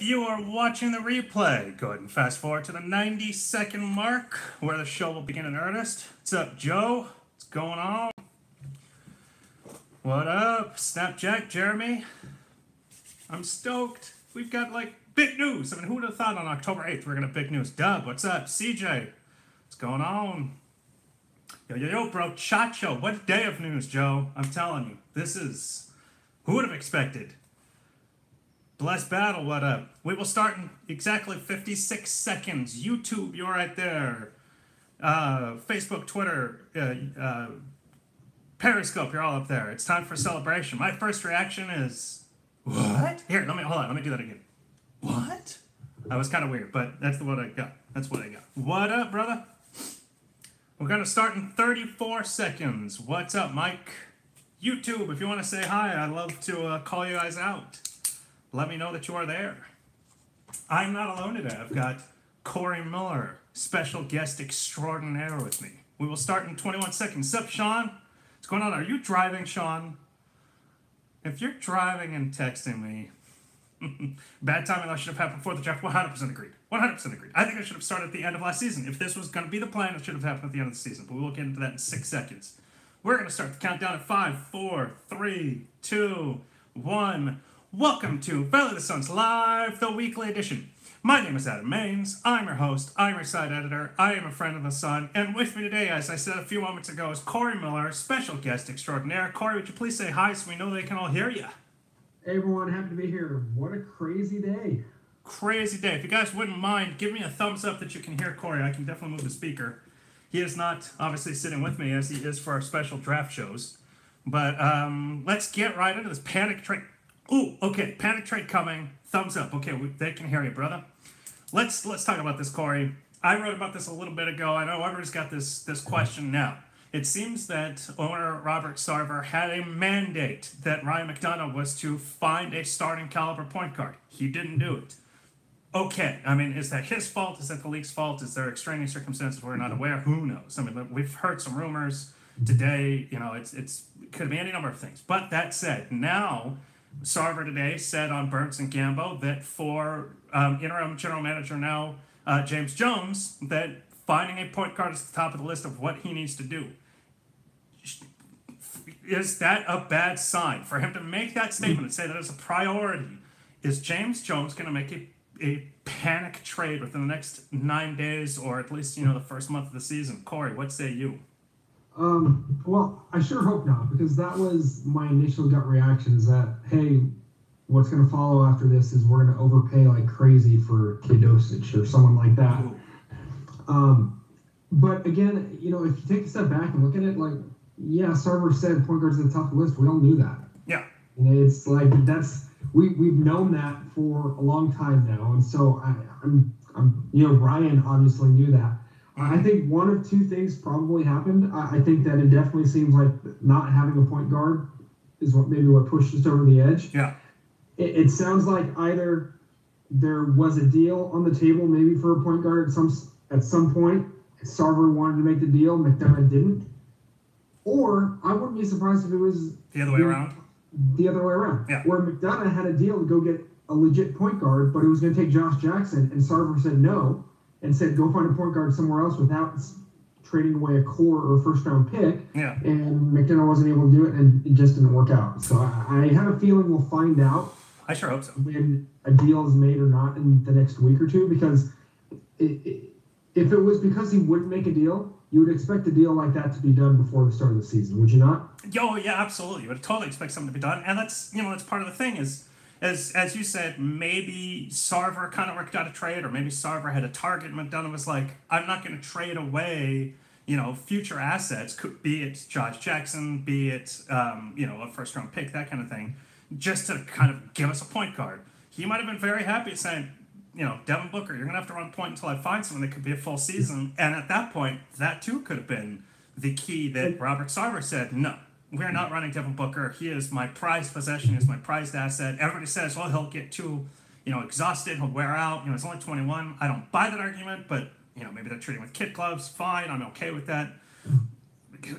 you are watching the replay, go ahead and fast forward to the 90-second mark where the show will begin in earnest. What's up, Joe? What's going on? What up, Snapjack, Jeremy? I'm stoked. We've got, big news. I mean, who would have thought on October 8th we're going to have big news? Dub, what's up? CJ, what's going on? Yo, bro, Chacho, what day of news, Joe? I'm telling you, this is... Who would have expected? Blessed Battle, what up? We will start in exactly 56 seconds. YouTube, you're right there. Facebook, Twitter, Periscope, you're all up there. It's time for celebration. My first reaction is... What? Here, hold on, let me do that again. What? That was kind of weird, but that's what I got. That's what I got. What up, brother? We're going to start in 34 seconds. What's up, Mike? YouTube, if you want to say hi, I'd love to call you guys out. Let me know that you are there. I'm not alone today. I've got Corey Miller, special guest extraordinaire with me. We will start in 21 seconds. What's up, Sean? What's going on? Are you driving, Sean? If you're driving and texting me, bad timing, that should have happened before the draft. 100% agreed. 100% agreed. I think I should have started at the end of last season. If this was going to be the plan, it should have happened at the end of the season. But we will get into that in 6 seconds. We're going to start the countdown at 5, 4, 3, 2, 1. Welcome to Valley of the Suns Live, the weekly edition. My name is Adam Maines. I'm your host. I'm your site editor. I am a friend of the Sun. And with me today, as I said a few moments ago, is Corey Miller, special guest extraordinaire. Corey, would you please say hi so we know they can all hear you? Hey everyone, happy to be here. What a crazy day. Crazy day. If you guys wouldn't mind, give me a thumbs up that you can hear Corey. I can definitely move the speaker. He is not obviously sitting with me as he is for our special draft shows. But let's get right into this panic trade. Ooh, okay, panic trade coming. Thumbs up. Okay, they can hear you, brother. Let's talk about this, Corey. I wrote about this a little bit ago. I know everybody's got this question now. It seems that owner Robert Sarver had a mandate that Ryan McDonough was to find a starting caliber point guard. He didn't do it. Okay, I mean, is that his fault? Is that the league's fault? Is there extraneous circumstances we're not aware? Who knows? I mean, we've heard some rumors today. You know, it could be any number of things. But that said, now Sarver today said on Burns and Gambo that for interim general manager now, James Jones, that finding a point guard is at the top of the list of what he needs to do. Is that a bad sign? For him to make that statement and say that as a priority, is James Jones going to make a panic trade within the next 9 days or at least, the first month of the season? Corey, what say you? Well, I sure hope not, because that was my initial gut reaction is that, hey, what's going to follow after this is we're going to overpay like crazy for Kadosic or someone like that. But again, if you take a step back and look at it, yeah, Sarver said point guard's at the top of the list. We all knew that. Yeah. It's like we've known that for a long time now, and so I'm Brian obviously knew that. I think one of two things probably happened. I think that it definitely seems like not having a point guard is what pushed us over the edge. Yeah. It sounds like either there was a deal on the table maybe for a point guard at some point. Sarver wanted to make the deal, McDonough didn't. Or I wouldn't be surprised if it was the other way around. The other way around. Yeah. Where McDonough had a deal to go get a legit point guard, but it was going to take Josh Jackson, and Sarver said no, and said go find a point guard somewhere else without trading away a core or first-round pick. Yeah. And McDonough wasn't able to do it, and it just didn't work out. So I have a feeling we'll find out. I sure hope so. When a deal is made or not in the next week or two, because if it was because he wouldn't make a deal, you would expect a deal like that to be done before the start of the season, would you not? Oh, yeah, absolutely. You would totally expect something to be done. And that's part of the thing is, as you said, maybe Sarver kind of worked out a trade, or maybe Sarver had a target. McDonough was like, I'm not going to trade away, future assets, be it Josh Jackson, be it, a first-round pick, that kind of thing, just to kind of give us a point guard. He might have been very happy saying, Devin Booker, you're going to have to run point until I find someone that could be a full season. And at that point, that too could have been the key that Robert Sarver said, no, we're not running Devin Booker. He is my prized possession. He is my prized asset. Everybody says, well, he'll get too, exhausted. He'll wear out. He's only 21. I don't buy that argument, but, maybe they're treating with kid gloves. Fine. I'm okay with that.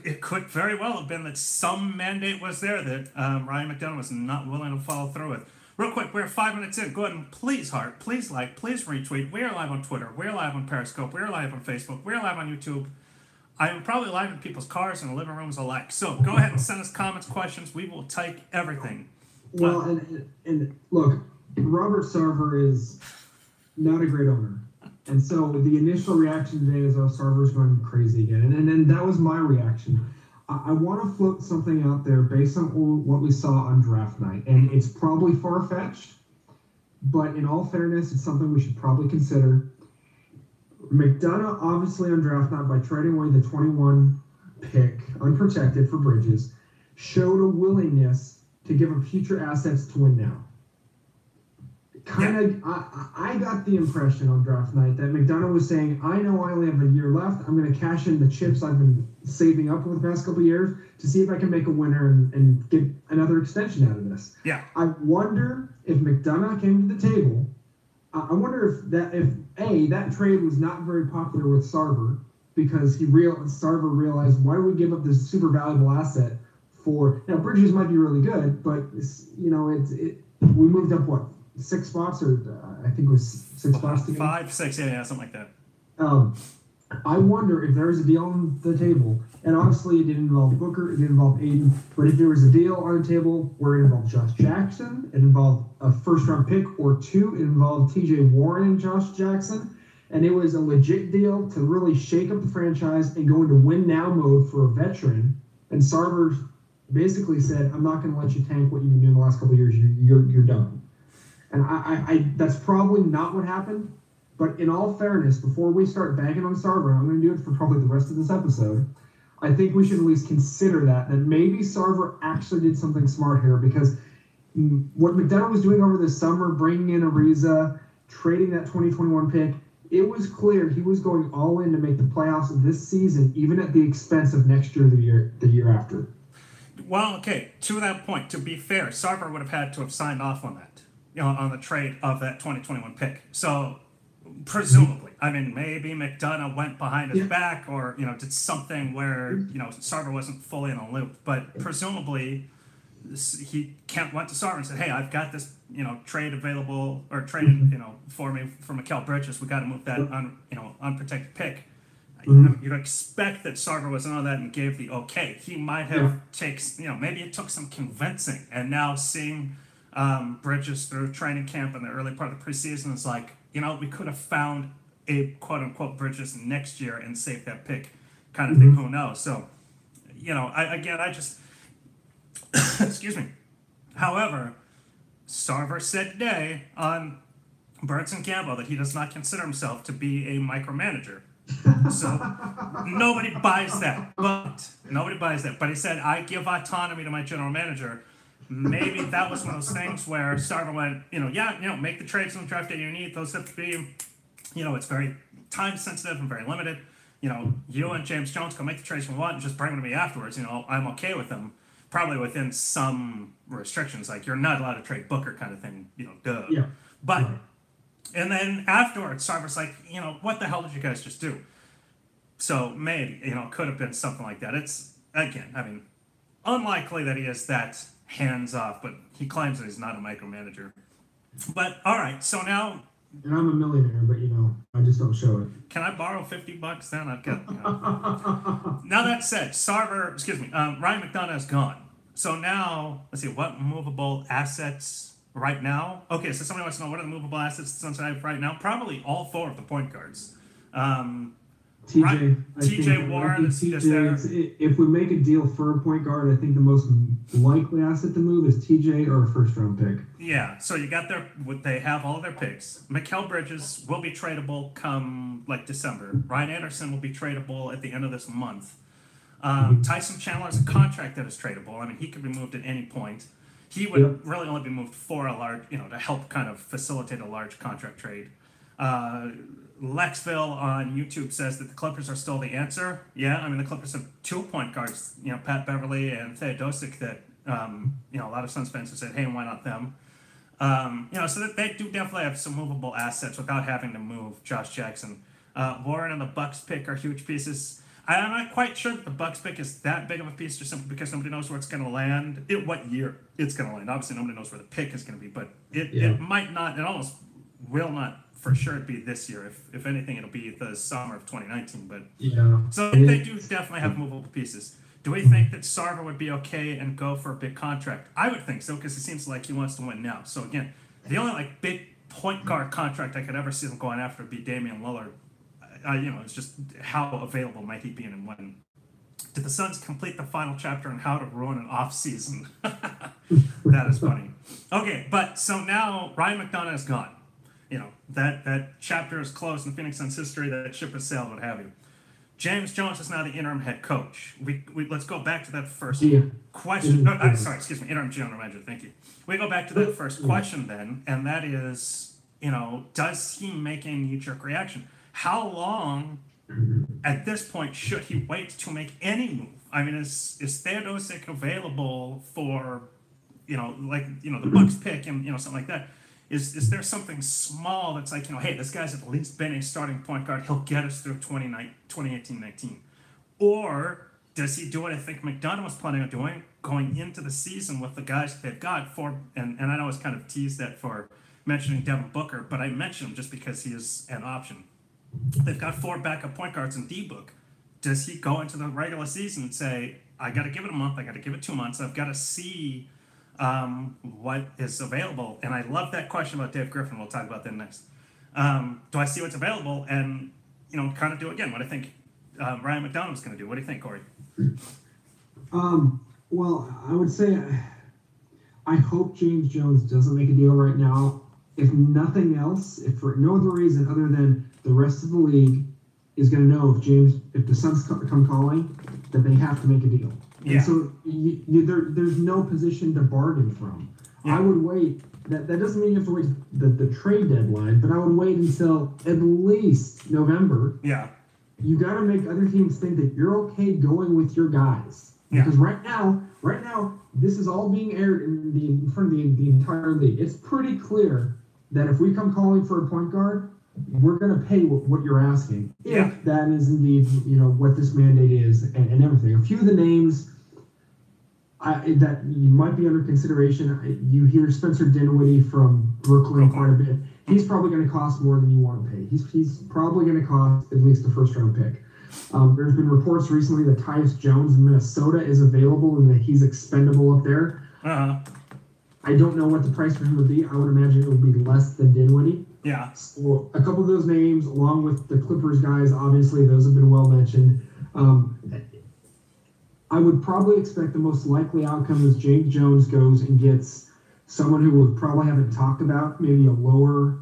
It could very well have been that some mandate was there that Ryan McDonough was not willing to follow through with. Real quick, we're 5 minutes in. Go ahead and please heart, please like, please retweet. We are live on Twitter. We're live on Periscope. We're live on Facebook. We're live on YouTube. I'm probably live in people's cars and the living rooms alike. So go ahead and send us comments, questions. We will take everything. Well, and look, Robert Sarver is not a great owner. And so the initial reaction today is, oh, Sarver's going crazy again. And that was my reaction. I want to float something out there based on what we saw on draft night. And it's probably far-fetched, but in all fairness, it's something we should probably consider. McDonough, obviously on draft night, by trading away the 21 pick, unprotected for Bridges, showed a willingness to give up future assets to win now. I got the impression on draft night that McDonough was saying, I know I only have a year left. I'm going to cash in the chips I've been saving up for the past couple of years to see if I can make a winner and get another extension out of this. Yeah. I wonder if McDonough came to the table. I wonder if that trade was not very popular with Sarver because Sarver realized, why do we give up this super valuable asset for, now Bridges might be really good, but we moved up what? 6 spots, or I think it was 6 spots. 5, 6, yeah, something like that. I wonder if there's a deal on the table, and obviously it didn't involve Booker, it didn't involve Aiden, but if there was a deal on the table where it involved Josh Jackson, it involved a first-round pick or 2, it involved TJ Warren and Josh Jackson, and it was a legit deal to really shake up the franchise and go into win-now mode for a veteran, and Sarver basically said, I'm not going to let you tank what you've been doing the last couple of years, you're done. And I that's probably not what happened. But in all fairness, before we start bagging on Sarver, I'm going to do it for probably the rest of this episode, I think we should at least consider that maybe Sarver actually did something smart here, because what McDonough was doing over the summer, bringing in Ariza, trading that 2021 pick, it was clear he was going all in to make the playoffs this season, even at the expense of next year, the year after. Well, okay, to that point, to be fair, Sarver would have had to have signed off on that. On the trade of that 2021 pick. So, presumably, I mean, maybe McDonough went behind his back or, did something where, Sarver wasn't fully in the loop. But presumably, he went to Sarver and said, hey, I've got this, trade available or traded, for me for Mikal Bridges. We got to move that, unprotected pick. You'd expect that Sarver was on that and gave the okay. He might have maybe it took some convincing. And now seeing Bridges through training camp in the early part of the preseason is like, we could have found a quote-unquote Bridges next year and saved that pick kind of thing. Who knows? So, I just excuse me. However, Sarver said today on Burns and Gamble that he does not consider himself to be a micromanager. So nobody buys that. But he said, I give autonomy to my general manager. Maybe that was one of those things where Sarver went, make the trades on the draft day you need. Those have to be, it's very time sensitive and very limited. You and James Jones can make the trades you want and just bring them to me afterwards. I'm okay with them, probably within some restrictions, like you're not allowed to trade Booker kind of thing, duh. Yeah. But, and then afterwards, Sarver's like, what the hell did you guys just do? So maybe, it could have been something like that. It's, again, I mean, unlikely that he is that hands off, but he claims that he's not a micromanager. But all right, so now, and I'm a millionaire, but I just don't show it. Can I borrow $50 then? I've got. Now that said, Ryan McDonough is gone. So now let's see what movable assets right now. Okay, so somebody wants to know what are the movable assets the Suns have right now? Probably all 4 of the point guards. TJ Warren is there. If we make a deal for a point guard, I think the most likely asset to move is TJ or a first-round pick. Yeah, so you got they have all of their picks. Mikal Bridges will be tradable come December. Ryan Anderson will be tradable at the end of this month. Tyson Chandler has a contract that is tradable. I mean, he could be moved at any point. He would really only be moved for a large, to help kind of facilitate a large contract trade. Lexville on YouTube says that the Clippers are still the answer. Yeah, I mean, the Clippers have 2 point guards, Pat Beverly and Theodosic that, a lot of Suns fans have said, hey, why not them? So that they do definitely have some movable assets without having to move Josh Jackson. Warren and the Bucks pick are huge pieces. I'm not quite sure that the Bucks pick is that big of a piece, just simply because nobody knows where it's going to land, what year it's going to land. Obviously, nobody knows where the pick is going to be, but it might not, it almost will not for sure be this year. If anything, it'll be the summer of 2019. But so they do definitely have movable pieces. Do we think that Sarver would be okay and go for a big contract? I would think so, because it seems like he wants to win now. So again, the only like big point guard contract I could ever see them going after would be Damian Lillard. It's just how available might he be and when. Did the Suns complete the final chapter on how to ruin an off season? That is funny. Okay, but so now Ryan McDonough is gone. That chapter is closed in Phoenix Suns history. That ship has sailed, what have you. James Jones is now the interim head coach. We let's go back to that first question. Interim general manager. Thank you. We go back to that first question then, and that is, does he make a knee-jerk reaction? How long, at this point, should he wait to make any move? I mean, is Theodosic available for, the Bucks pick and something like that? Is there something small that's like, hey, this guy's at least been a starting point guard. He'll get us through 2018-19. Or does he do what I think McDonough was planning on doing, going into the season with the guys that they've got and I know I was kind of teased that for mentioning Devin Booker, but I mentioned him just because he is an option. They've got 4 backup point guards in D-Book. Does he go into the regular season and say, I got to give it a month, I got to give it 2 months, I've got to see what is available? And I love that question about Dave Griffin. We'll talk about that next. Do I see what's available and, kind of do again what I think Ryan McDonough is going to do? What do you think, Corey? Well, I would say I hope James Jones doesn't make a deal right now. If nothing else, if for no other reason other than the rest of the league is going to know if the Suns come calling, that they have to make a deal. Yeah. And so there's no position to bargain from. Yeah. I would wait. That doesn't mean you have to wait the trade deadline, but I would wait until at least November. Yeah. You got to make other teams think that you're okay going with your guys. Yeah. Because right now, this is all being aired in front of the entire league. It's pretty clear that if we come calling for a point guard, we're going to pay what you're asking. If that is indeed, what this mandate is and everything. A few of the names that you might be under consideration. You hear Spencer Dinwiddie from Brooklyn quite a bit. He's probably going to cost more than you want to pay. He's probably going to cost at least a first-round pick. There's been reports recently that Tyus Jones in Minnesota is available and that he's expendable up there. Uh-huh. I don't know what the price for him would be. I would imagine it would be less than Dinwiddie. Yeah. So a couple of those names, along with the Clippers guys, obviously those have been well mentioned. I would probably expect the most likely outcome is James Jones goes and gets someone who we probably haven't talked about, maybe a lower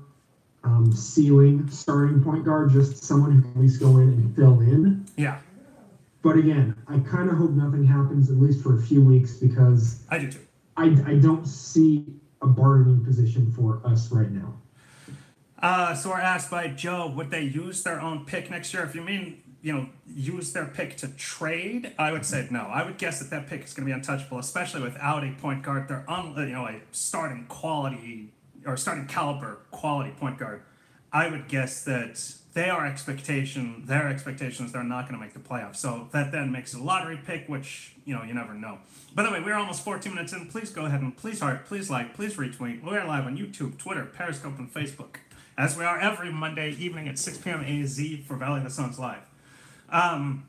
ceiling starting point guard, just someone who can at least go in and fill in. Yeah. But again, I kind of hope nothing happens, at least for a few weeks, because I do too. I don't see a bargaining position for us right now. So we're asked by Joe, would they use their own pick next year? If you mean, use their pick to trade, I would say no. I would guess that pick is going to be untouchable, especially without a point guard. They're on, a starting quality or starting caliber quality point guard. I would guess that their expectations, they're not going to make the playoffs. So that then makes a lottery pick, which, you never know. By the way, we're almost 14 minutes in. Please go ahead and please heart, please like, please retweet. We're live on YouTube, Twitter, Periscope, and Facebook, as we are every Monday evening at 6 p.m. AZ for Valley of the Suns Live. I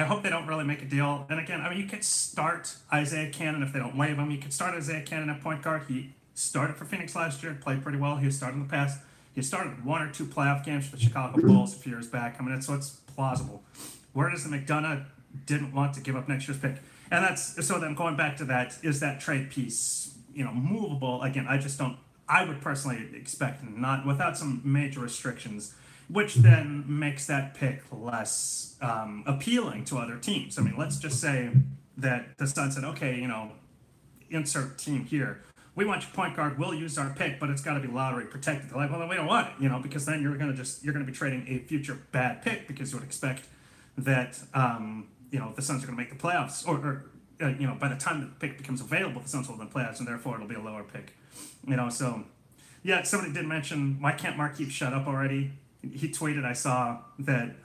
hope they don't really make a deal. And again, you could start Isaiah Cannon if they don't waive him. You could start Isaiah Cannon at point guard. He started for Phoenix last year, played pretty well. He was started in the past. He started 1 or 2 playoff games for the Chicago Bulls a few years back. So it's plausible. Where does the McDonough didn't want to give up next year's pick? And that's, so then going back to that, is that trade piece, movable? Again, I would personally expect not, without some major restrictions, which then makes that pick less appealing to other teams. Let's just say that the Suns said, okay, insert team here. We want your point guard. We'll use our pick, but it's got to be lottery protected. They're like, well, then we don't want it, because then you're going to be trading a future bad pick, because you would expect that, the Suns are going to make the playoffs, or by the time the pick becomes available, the Suns will have been playoffs, and therefore it'll be a lower pick. So, yeah, somebody did mention, why can't Markieff shut up already? he tweeted, I saw that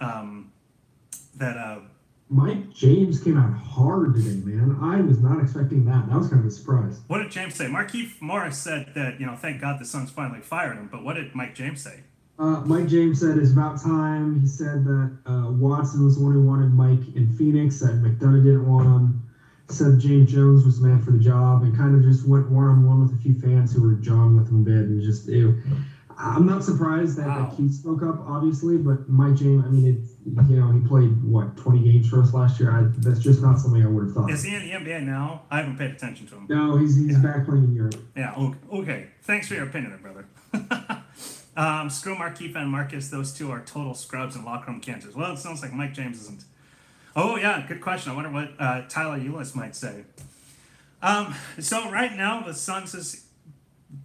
Mike James came out hard today, man. I was not expecting that. That was kind of a surprise. What did James say? Markieff Morris said that, thank God the Suns finally fired him. But what did Mike James say? Mike James said it's about time. He said that Watson was the one who wanted Mike in Phoenix, that McDonough didn't want him. Said James Jones was the man for the job, and kind of just went one-on-one with a few fans who were jawing with him a bit. And just, I'm not surprised that Keith spoke up, obviously, but Mike James, I mean, he played, 20 games for us last year? That's just not something I would have thought. Is he in the NBA now? I haven't paid attention to him. No, he's back playing in Europe. Yeah, okay. Thanks for your opinion there, brother. Screw Markieff and Marcus. Those two are total scrubs and locker room cancers. Well, it sounds like Mike James isn't. Oh, yeah, good question. I wonder what Tyler Ulis might say. So right now, the Suns'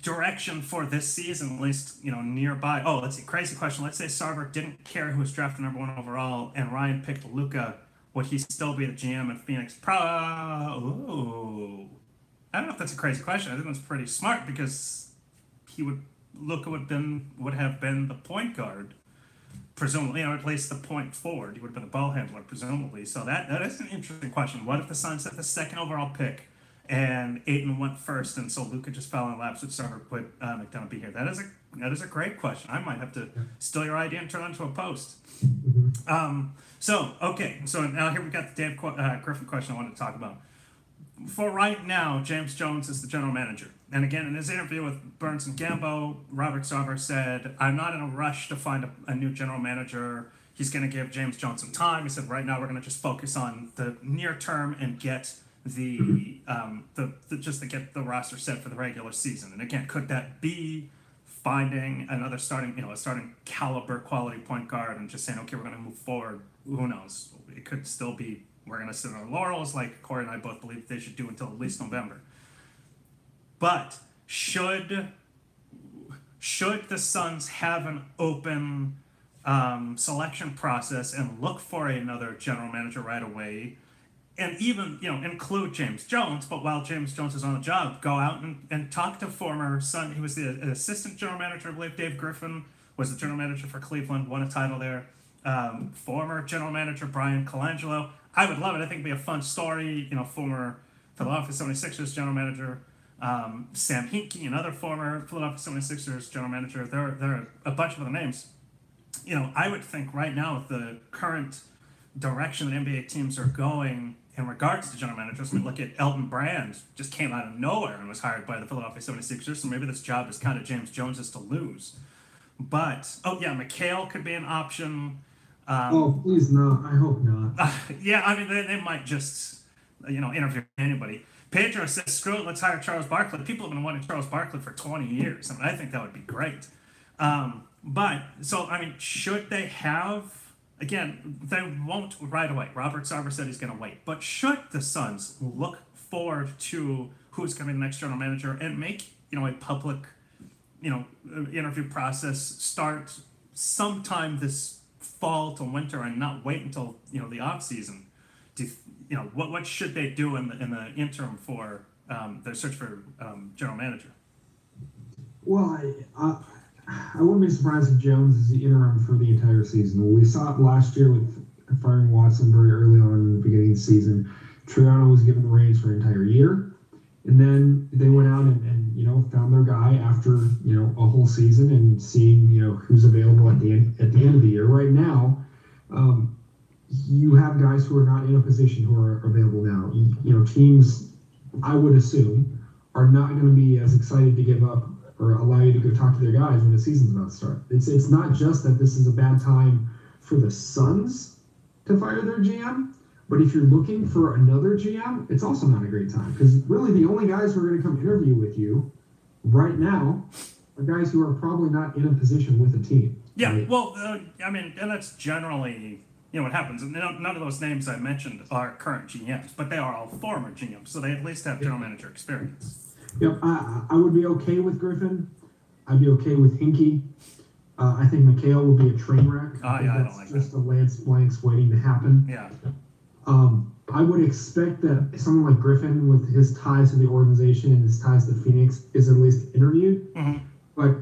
direction for this season, at least, nearby. Oh, let's see. Crazy question. Let's say Sarver didn't care who was drafted number 1 overall and Ryan picked Luka. Would he still be the GM in Phoenix? Ooh. I don't know if that's a crazy question. I think that's pretty smart because Luka would have been the point guard. Presumably, at least the point forward. He would have been the ball handler, presumably. So that is an interesting question. What if the Suns had the 2nd overall pick and Ayton went first, and so Luka just fell in laps with Sarver? Would McDonough be here? That is a great question. I might have to steal your idea and turn it into a post. So now here we got the Dave Griffin question I wanted to talk about. For right now, James Jones is the general manager. And again, in his interview with Burns and Gambo, Robert Sarver said, I'm not in a rush to find a new general manager. He's going to give James Jones some time. He said, right now we're going to just focus on the near term and get just to get the roster set for the regular season. And again, could that be finding another a starting caliber quality point guard and just saying, okay, we're going to move forward? Who knows? It could still be we're going to sit on our laurels like Corey and I both believe they should do until at least November. But should the Suns have an open selection process and look for another general manager right away, and even include James Jones, but while James Jones is on the job, go out and talk to former Sun. He was the assistant general manager, I believe. Dave Griffin was the general manager for Cleveland, won a title there. Former general manager Brian Colangelo. I would love it. I think it'd be a fun story. Former Philadelphia 76ers general manager. Sam Hinkie, another former Philadelphia 76ers general manager. There are a bunch of other names. I would think right now with the current direction that NBA teams are going in regards to general managers, look at Elton Brand, just came out of nowhere and was hired by the Philadelphia 76ers, so maybe this job is kind of James Jones's to lose. But, McHale could be an option. Please not. I hope not. They might just, interview anybody. Pedro says, screw it, let's hire Charles Barkley. People have been wanting Charles Barkley for 20 years. I think that would be great. Should they have... Again, they won't right away. Robert Sarver said he's going to wait. But should the Suns look forward to who's going to be the next general manager and make, a public, interview process start sometime this fall to winter and not wait until, the off season? What should they do in the interim for their search for general manager? Well, I wouldn't be surprised if Jones is the interim for the entire season. Well, we saw it last year with firing Watson very early on in the beginning of the season. Triano was given the reins for an entire year, and then they went out and found their guy after a whole season and seeing who's available at the end of the year. Right now, you have guys who are not in a position who are available now. Teams, I would assume, are not going to be as excited to give up or allow you to go talk to their guys when the season's about to start. It's not just that this is a bad time for the Suns to fire their GM, but if you're looking for another GM, it's also not a great time because really the only guys who are going to come interview with you right now are guys who are probably not in a position with a team. Yeah, right? Well, and that's generally what happens. None of those names I mentioned are current GMs, but they are all former GMs, so they at least have general manager experience. Yep, I would be okay with Griffin. I'd be okay with Hinkie. I think McHale would be a train wreck. I don't like just a Lance Blanks waiting to happen. Yeah. I would expect that someone like Griffin, with his ties to the organization and his ties to Phoenix, is at least interviewed. Mm-hmm. But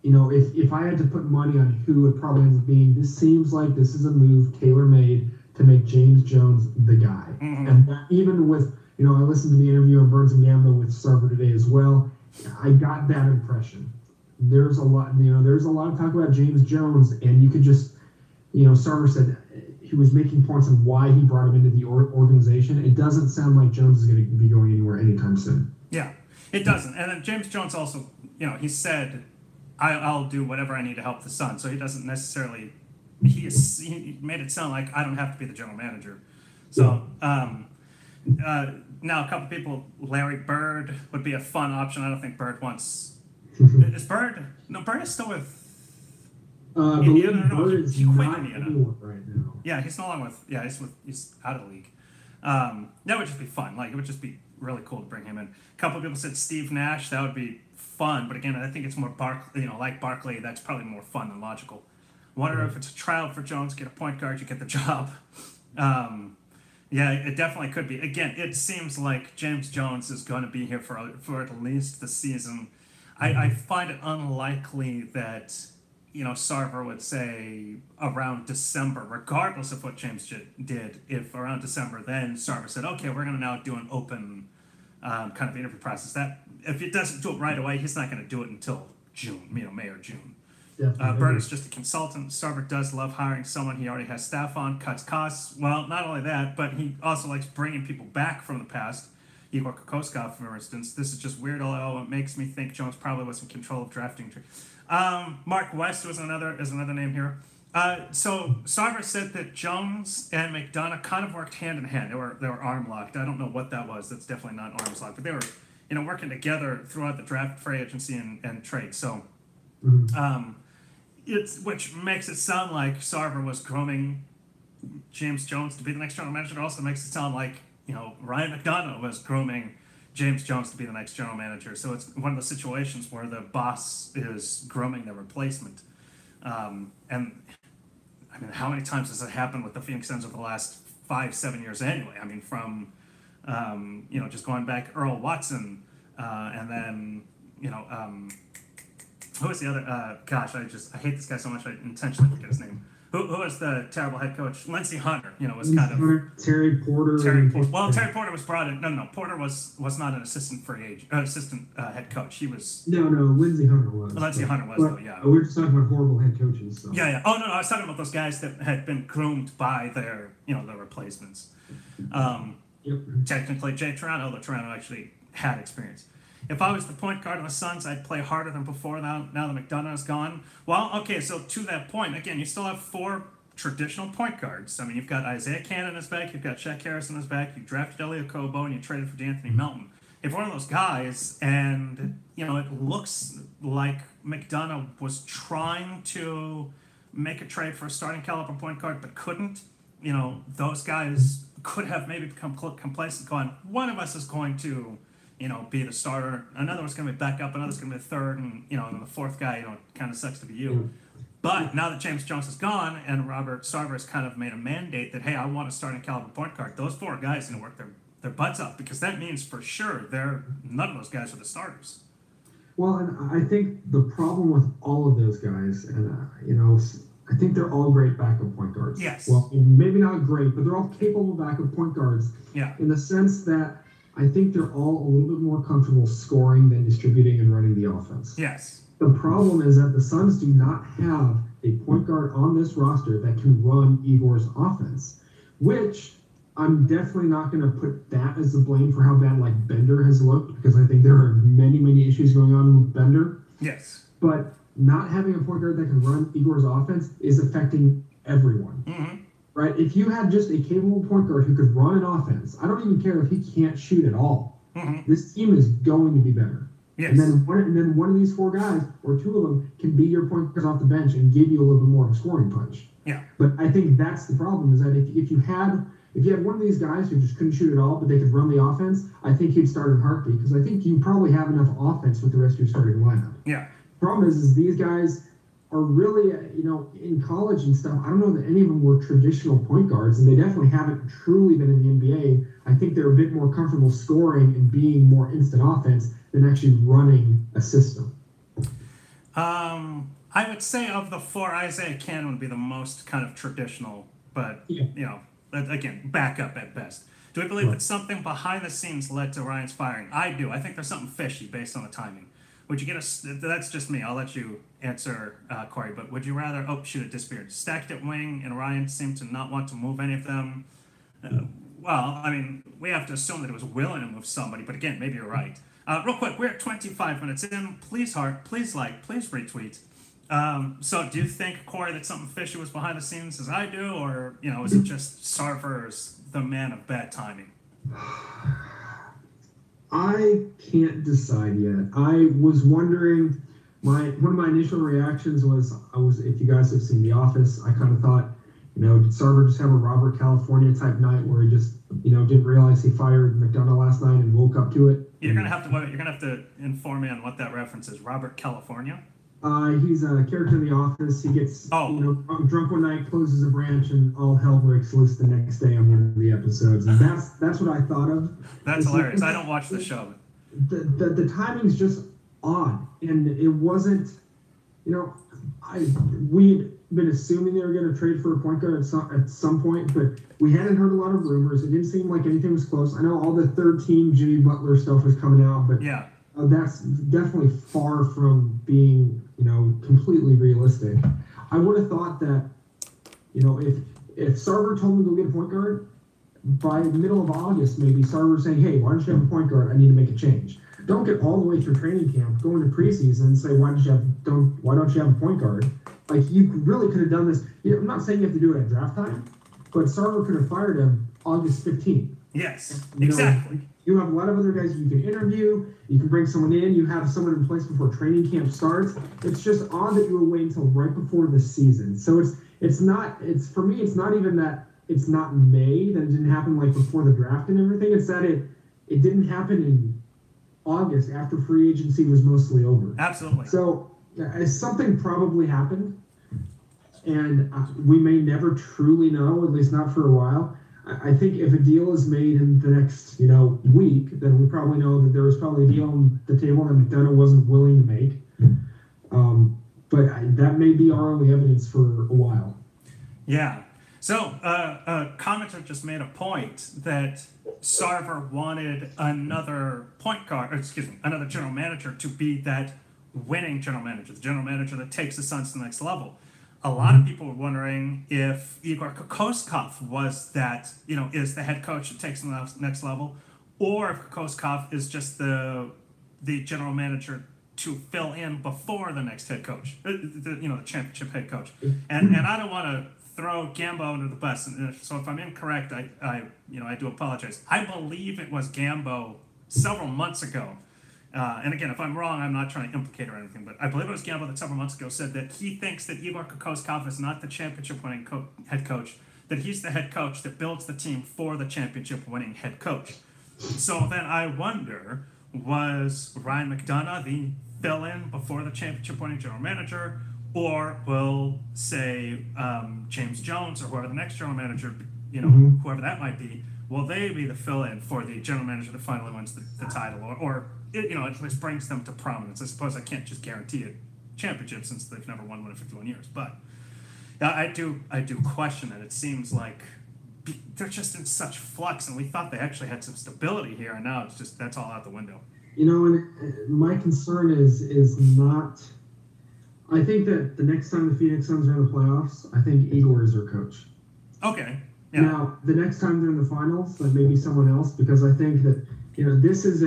if I had to put money on who it probably ends up being, this seems like this is a move tailor-made to make James Jones the guy. Mm-hmm. And that, even with, I listened to the interview on Burns and Gamble with Sarver today as well. I got that impression. There's a lot of talk about James Jones, and you could just, Sarver said he was making points on why he brought him into the organization. It doesn't sound like Jones is going to be going anywhere anytime soon. Yeah, it doesn't. And then James Jones also, he said, I'll do whatever I need to help the Suns. So he doesn't necessarily, he made it sound like I don't have to be the general manager. So now a couple people, Larry Bird would be a fun option. I don't think Bird wants, is Bird? No, Bird is still with Indiana. No, Bird is he quit not Indiana right now. Yeah, he's no longer he's out of the league. That would just be fun. Like, it would just be really cool to bring him in. A couple of people said Steve Nash. That would be fun, but again, I think it's more like Barkley. That's probably more fun than logical. Wonder if it's a tryout for Jones, get a point guard, you get the job. Yeah, it definitely could be. Again, it seems like James Jones is going to be here for at least the season. I find it unlikely that Sarver would say around December, regardless of what James did. If around December, then Sarver said, "Okay, we're going to now do an open kind of interview process." That if it doesn't do it right away, he's not going to do it until June, May or June. Bird is just a consultant. Sarver does love hiring someone he already has staff on, cuts costs. Well, not only that, but he also likes bringing people back from the past. Igor Kokoskov, for instance. This is just weird, although it makes me think Jones probably was in control of drafting. Mark West is another name here. So Sarver said that Jones and McDonough kind of worked hand in hand. They were arm locked. I don't know what that was. That's definitely not arms locked, but they were working together throughout the draft, free agency, and trade. So which makes it sound like Sarver was grooming James Jones to be the next general manager. It also makes it sound like Ryan McDonough was grooming James Jones to be the next general manager. So it's one of those situations where the boss is grooming the replacement. And I mean, how many times has it happened with the Phoenix Suns over the last 5-7 years anyway? I mean, from just going back, Earl Watson, and then who was the other? Gosh, I hate this guy so much I intentionally forget his name. Who was the terrible head coach? Lindsey Hunter, was kind of Terry Porter. Well, Terry Porter was brought in. No. Porter was not an assistant head coach. He was. No. Lindsey Hunter was. Lindsey Hunter was, though. Yeah. We're just talking about horrible head coaches. So. Yeah. Oh no, I was talking about those guys that had been groomed by their their replacements. Technically, Jay Toronto, though Toronto actually had experience. If I was the point guard on the Suns, I'd play harder than before now that McDonough's gone. Well, okay, so to that point, again, you still have 4 traditional point guards. I mean, you've got Isaiah Cannon in his back, you've got Shaq Harris in his back, you drafted Elliot Kobo, and you traded for D'Anthony Melton. If one of those guys, and, it looks like McDonough was trying to make a trade for a starting caliber point guard but couldn't, those guys could have maybe become complacent going, one of us is going to be the starter. Another one's going to be backup. Another's going to be the third, and and the fourth guy, kind of sucks to be you. But now that James Jones is gone, and Robert Sarver has kind of made a mandate that, hey, I want a starting caliber point guard. Those 4 guys are going to work their butts off, because that means for sure none of those guys are the starters. Well, and I think the problem with all of those guys, and I think they're all great backup point guards. Yes. Well, maybe not great, but they're all capable backup point guards. Yeah. In the sense that I think they're all a little bit more comfortable scoring than distributing and running the offense. Yes. The problem is that the Suns do not have a point guard on this roster that can run Igor's offense, which I'm definitely not going to put that as the blame for how bad Bender has looked, because I think there are many, many issues going on with Bender. Yes. But not having a point guard that can run Igor's offense is affecting everyone. Mm-hmm. Right? If you had just a capable point guard who could run an offense, I don't even care if he can't shoot at all. Mm-hmm. This team is going to be better. Yes. And then one of these 4 guys, or 2 of them, can be your point guard off the bench and give you a little bit more of a scoring punch. Yeah. But I think that's the problem, is that if you had one of these guys who just couldn't shoot at all, but they could run the offense, I think he'd start in heartbeat, because I think you probably have enough offense with the rest of your starting lineup. Yeah. Problem is these guys are really, in college and stuff, I don't know that any of them were traditional point guards, and they definitely haven't truly been in the NBA. I think they're a bit more comfortable scoring and being more instant offense than actually running a system. I would say of the four, Isaiah Cannon would be the most kind of traditional, but Yeah. again, backup at best. Do we believe that something behind the scenes led to Ryan's firing? I do. I think there's something fishy based on the timing. Would you get that's just me. I'll let you answer, Corey. But would you rather? Oh, shoot! It disappeared. Stacked at wing, and Ryan seemed to not want to move any of them. Well, I mean, we have to assume that it was willing to move somebody. But again, maybe you're right. Real quick, we're at 25 minutes in. Please heart, please like, please retweet. So do you think, Corey, that something fishy was behind the scenes as I do, or, is it just Sarver's the man of bad timing? I can't decide yet. I was wondering, one of my initial reactions was, if you guys have seen The Office, I kind of thought, did Sarver just have a Robert California type night where he just, didn't realize he fired McDonough last night and woke up to it? You're gonna have to inform me on what that reference is. Robert California? He's a character in The Office. He gets, drunk one night, closes a branch, and all hell breaks loose the next day on one of the episodes. And that's what I thought of. That's hilarious. I don't watch the show. The timing's just odd, and it wasn't. We'd been assuming they were going to trade for a point guard at some point, but we hadn't heard a lot of rumors. It didn't seem like anything was close. I know all the third-team Jimmy Butler stuff was coming out, but yeah. That's definitely far from being, completely realistic. I would have thought that, if Sarver told me to go get a point guard, by the middle of August, maybe Sarver saying, hey, why don't you have a point guard? I need to make a change. Don't get all the way through training camp, go into preseason and say, why don't you have a point guard? Like, you really could have done this. I'm not saying you have to do it at draft time, but Sarver could have fired him August 15th. Yes, exactly. You have a lot of other guys you can interview. You can bring someone in. You have someone in place before training camp starts. It's just odd that you were waiting until right before the season. So for me, it's not even that it's not May, that it didn't happen like before the draft and everything. It's that it didn't happen in August after free agency was mostly over. Absolutely. So something probably happened, and we may never truly know, at least not for a while. I think if a deal is made in the next, week, then we probably know that there was probably a deal on the table that McDonough wasn't willing to make. But that may be our only evidence for a while. Yeah. So a commenter just made a point that Sarver wanted another another general manager to be that winning general manager, the general manager that takes the Suns to the next level. A lot of people were wondering if Igor Kokoskov was that, is the head coach that takes them to the next level, or if Kokoskov is just the general manager to fill in before the next head coach, the championship head coach. And I don't want to throw Gambo under the bus. So if I'm incorrect, I do apologize. I believe it was Gambo several months ago. And again, if I'm wrong, I'm not trying to implicate or anything, but I believe it was Gamble that several months ago said that he thinks that Igor Kokoskov is not the championship-winning head coach, that he's the head coach that builds the team for the championship-winning head coach. So then I wonder, was Ryan McDonough the fill-in before the championship-winning general manager, or will, say, James Jones or whoever the next general manager, whoever that might be, will they be the fill-in for the general manager that finally wins the title, or at least brings them to prominence? I suppose I can't just guarantee a championship since they've never won one in 51 years. But I do question it. It seems like they're just in such flux, and we thought they actually had some stability here, and now it's just that's all out the window. And my concern is not. I think that the next time the Phoenix Suns are in the playoffs, I think Igor is their coach. Okay. Yeah. Now, the next time they're in the finals, like maybe someone else, because I think that, this is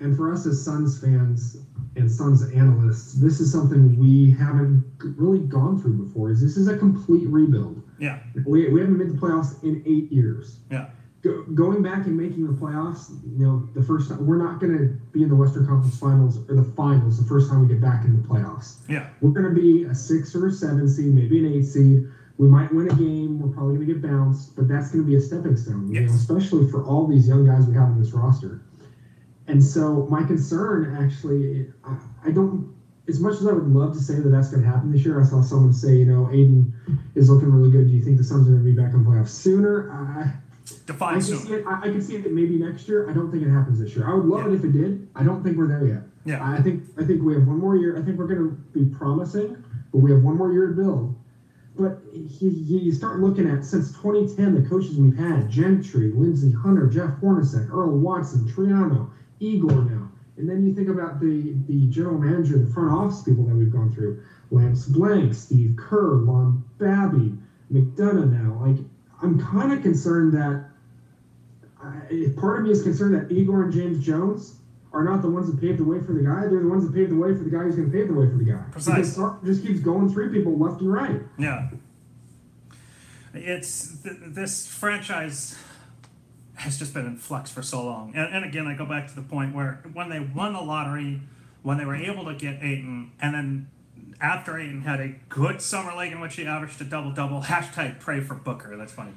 and for us as Suns fans and Suns analysts, this is something we haven't really gone through before. This is a complete rebuild. Yeah. We haven't made the playoffs in 8 years. Yeah. Going back and making the playoffs, the first time, we're not going to be in the Western Conference Finals or the finals the first time we get back in the playoffs. Yeah. We're going to be a 6 or a 7 seed, maybe an 8 seed. We might win a game. We're probably going to get bounced, but that's going to be a stepping stone, yes. Especially for all these young guys we have on this roster. And so my concern, actually, I don't, as much as I would love to say that that's going to happen this year, I saw someone say, Aiden is looking really good. Do you think the Suns are going to be back in the playoffs sooner? Define soon. I can see it maybe next year. I don't think it happens this year. I would love it if it did. I don't think we're there yet. Yeah. I think we have one more year. I think we're going to be promising, but we have one more year to build. But you start looking at, since 2010, the coaches we've had: Gentry, Lindsey Hunter, Jeff Hornacek, Earl Watson, Triano, Igor now. And then you think about the general manager, the front office people that we've gone through: Lance Blank, Steve Kerr, Lon Babby, McDonough now. Like, I'm kind of concerned that, part of me is concerned that Igor and James Jones are not the ones that paved the way for the guy. They're the ones that paved the way for the guy who's going to pave the way for the guy. Precisely. Because Sark just keeps going through people left and right. Yeah. This franchise has just been in flux for so long. And again, I go back to the point where when they won the lottery, when they were able to get Ayton, and then after Ayton had a good summer league in which he averaged a double-double, hashtag pray for Booker, that's funny.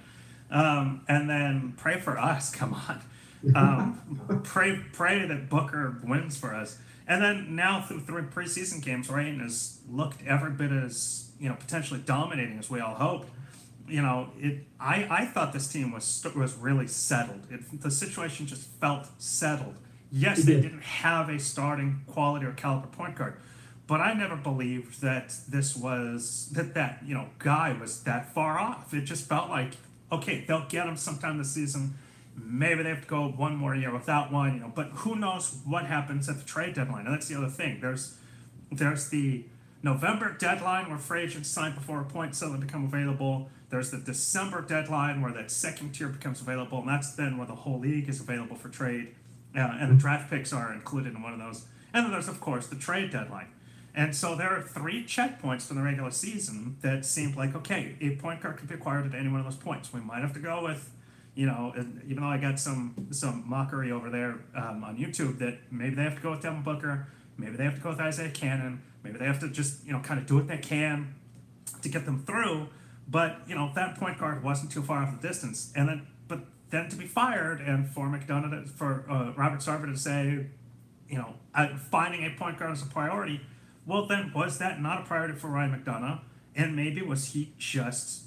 And then pray for us, come on. Pray that Booker wins for us. And then now through 3 preseason games, where Ayton has looked every bit as, potentially dominating as we all hoped. I thought this team was really settled. The situation just felt settled. Yes, they didn't have a starting quality or caliber point guard, but I never believed that that guy was that far off. It just felt like, okay, they'll get him sometime this season. Maybe they have to go one more year without one, but who knows what happens at the trade deadline. And that's the other thing. There's the November deadline where free agents sign before a point suddenly become available. There's the December deadline where that second tier becomes available, and that's then where the whole league is available for trade, and the draft picks are included in one of those. And then there's, of course, the trade deadline. And so there are 3 checkpoints for the regular season that seemed like, okay, a point guard could be acquired at any one of those points. We might have to go with, even though I got some mockery over there on YouTube that maybe they have to go with Devin Booker, maybe they have to go with Isaiah Cannon, maybe they have to just, kind of do what they can to get them through. But, that point guard wasn't too far off the distance. But then to be fired and for McDonough, for Robert Sarver to say, finding a point guard is a priority, well, then was that not a priority for Ryan McDonough? And maybe was he just,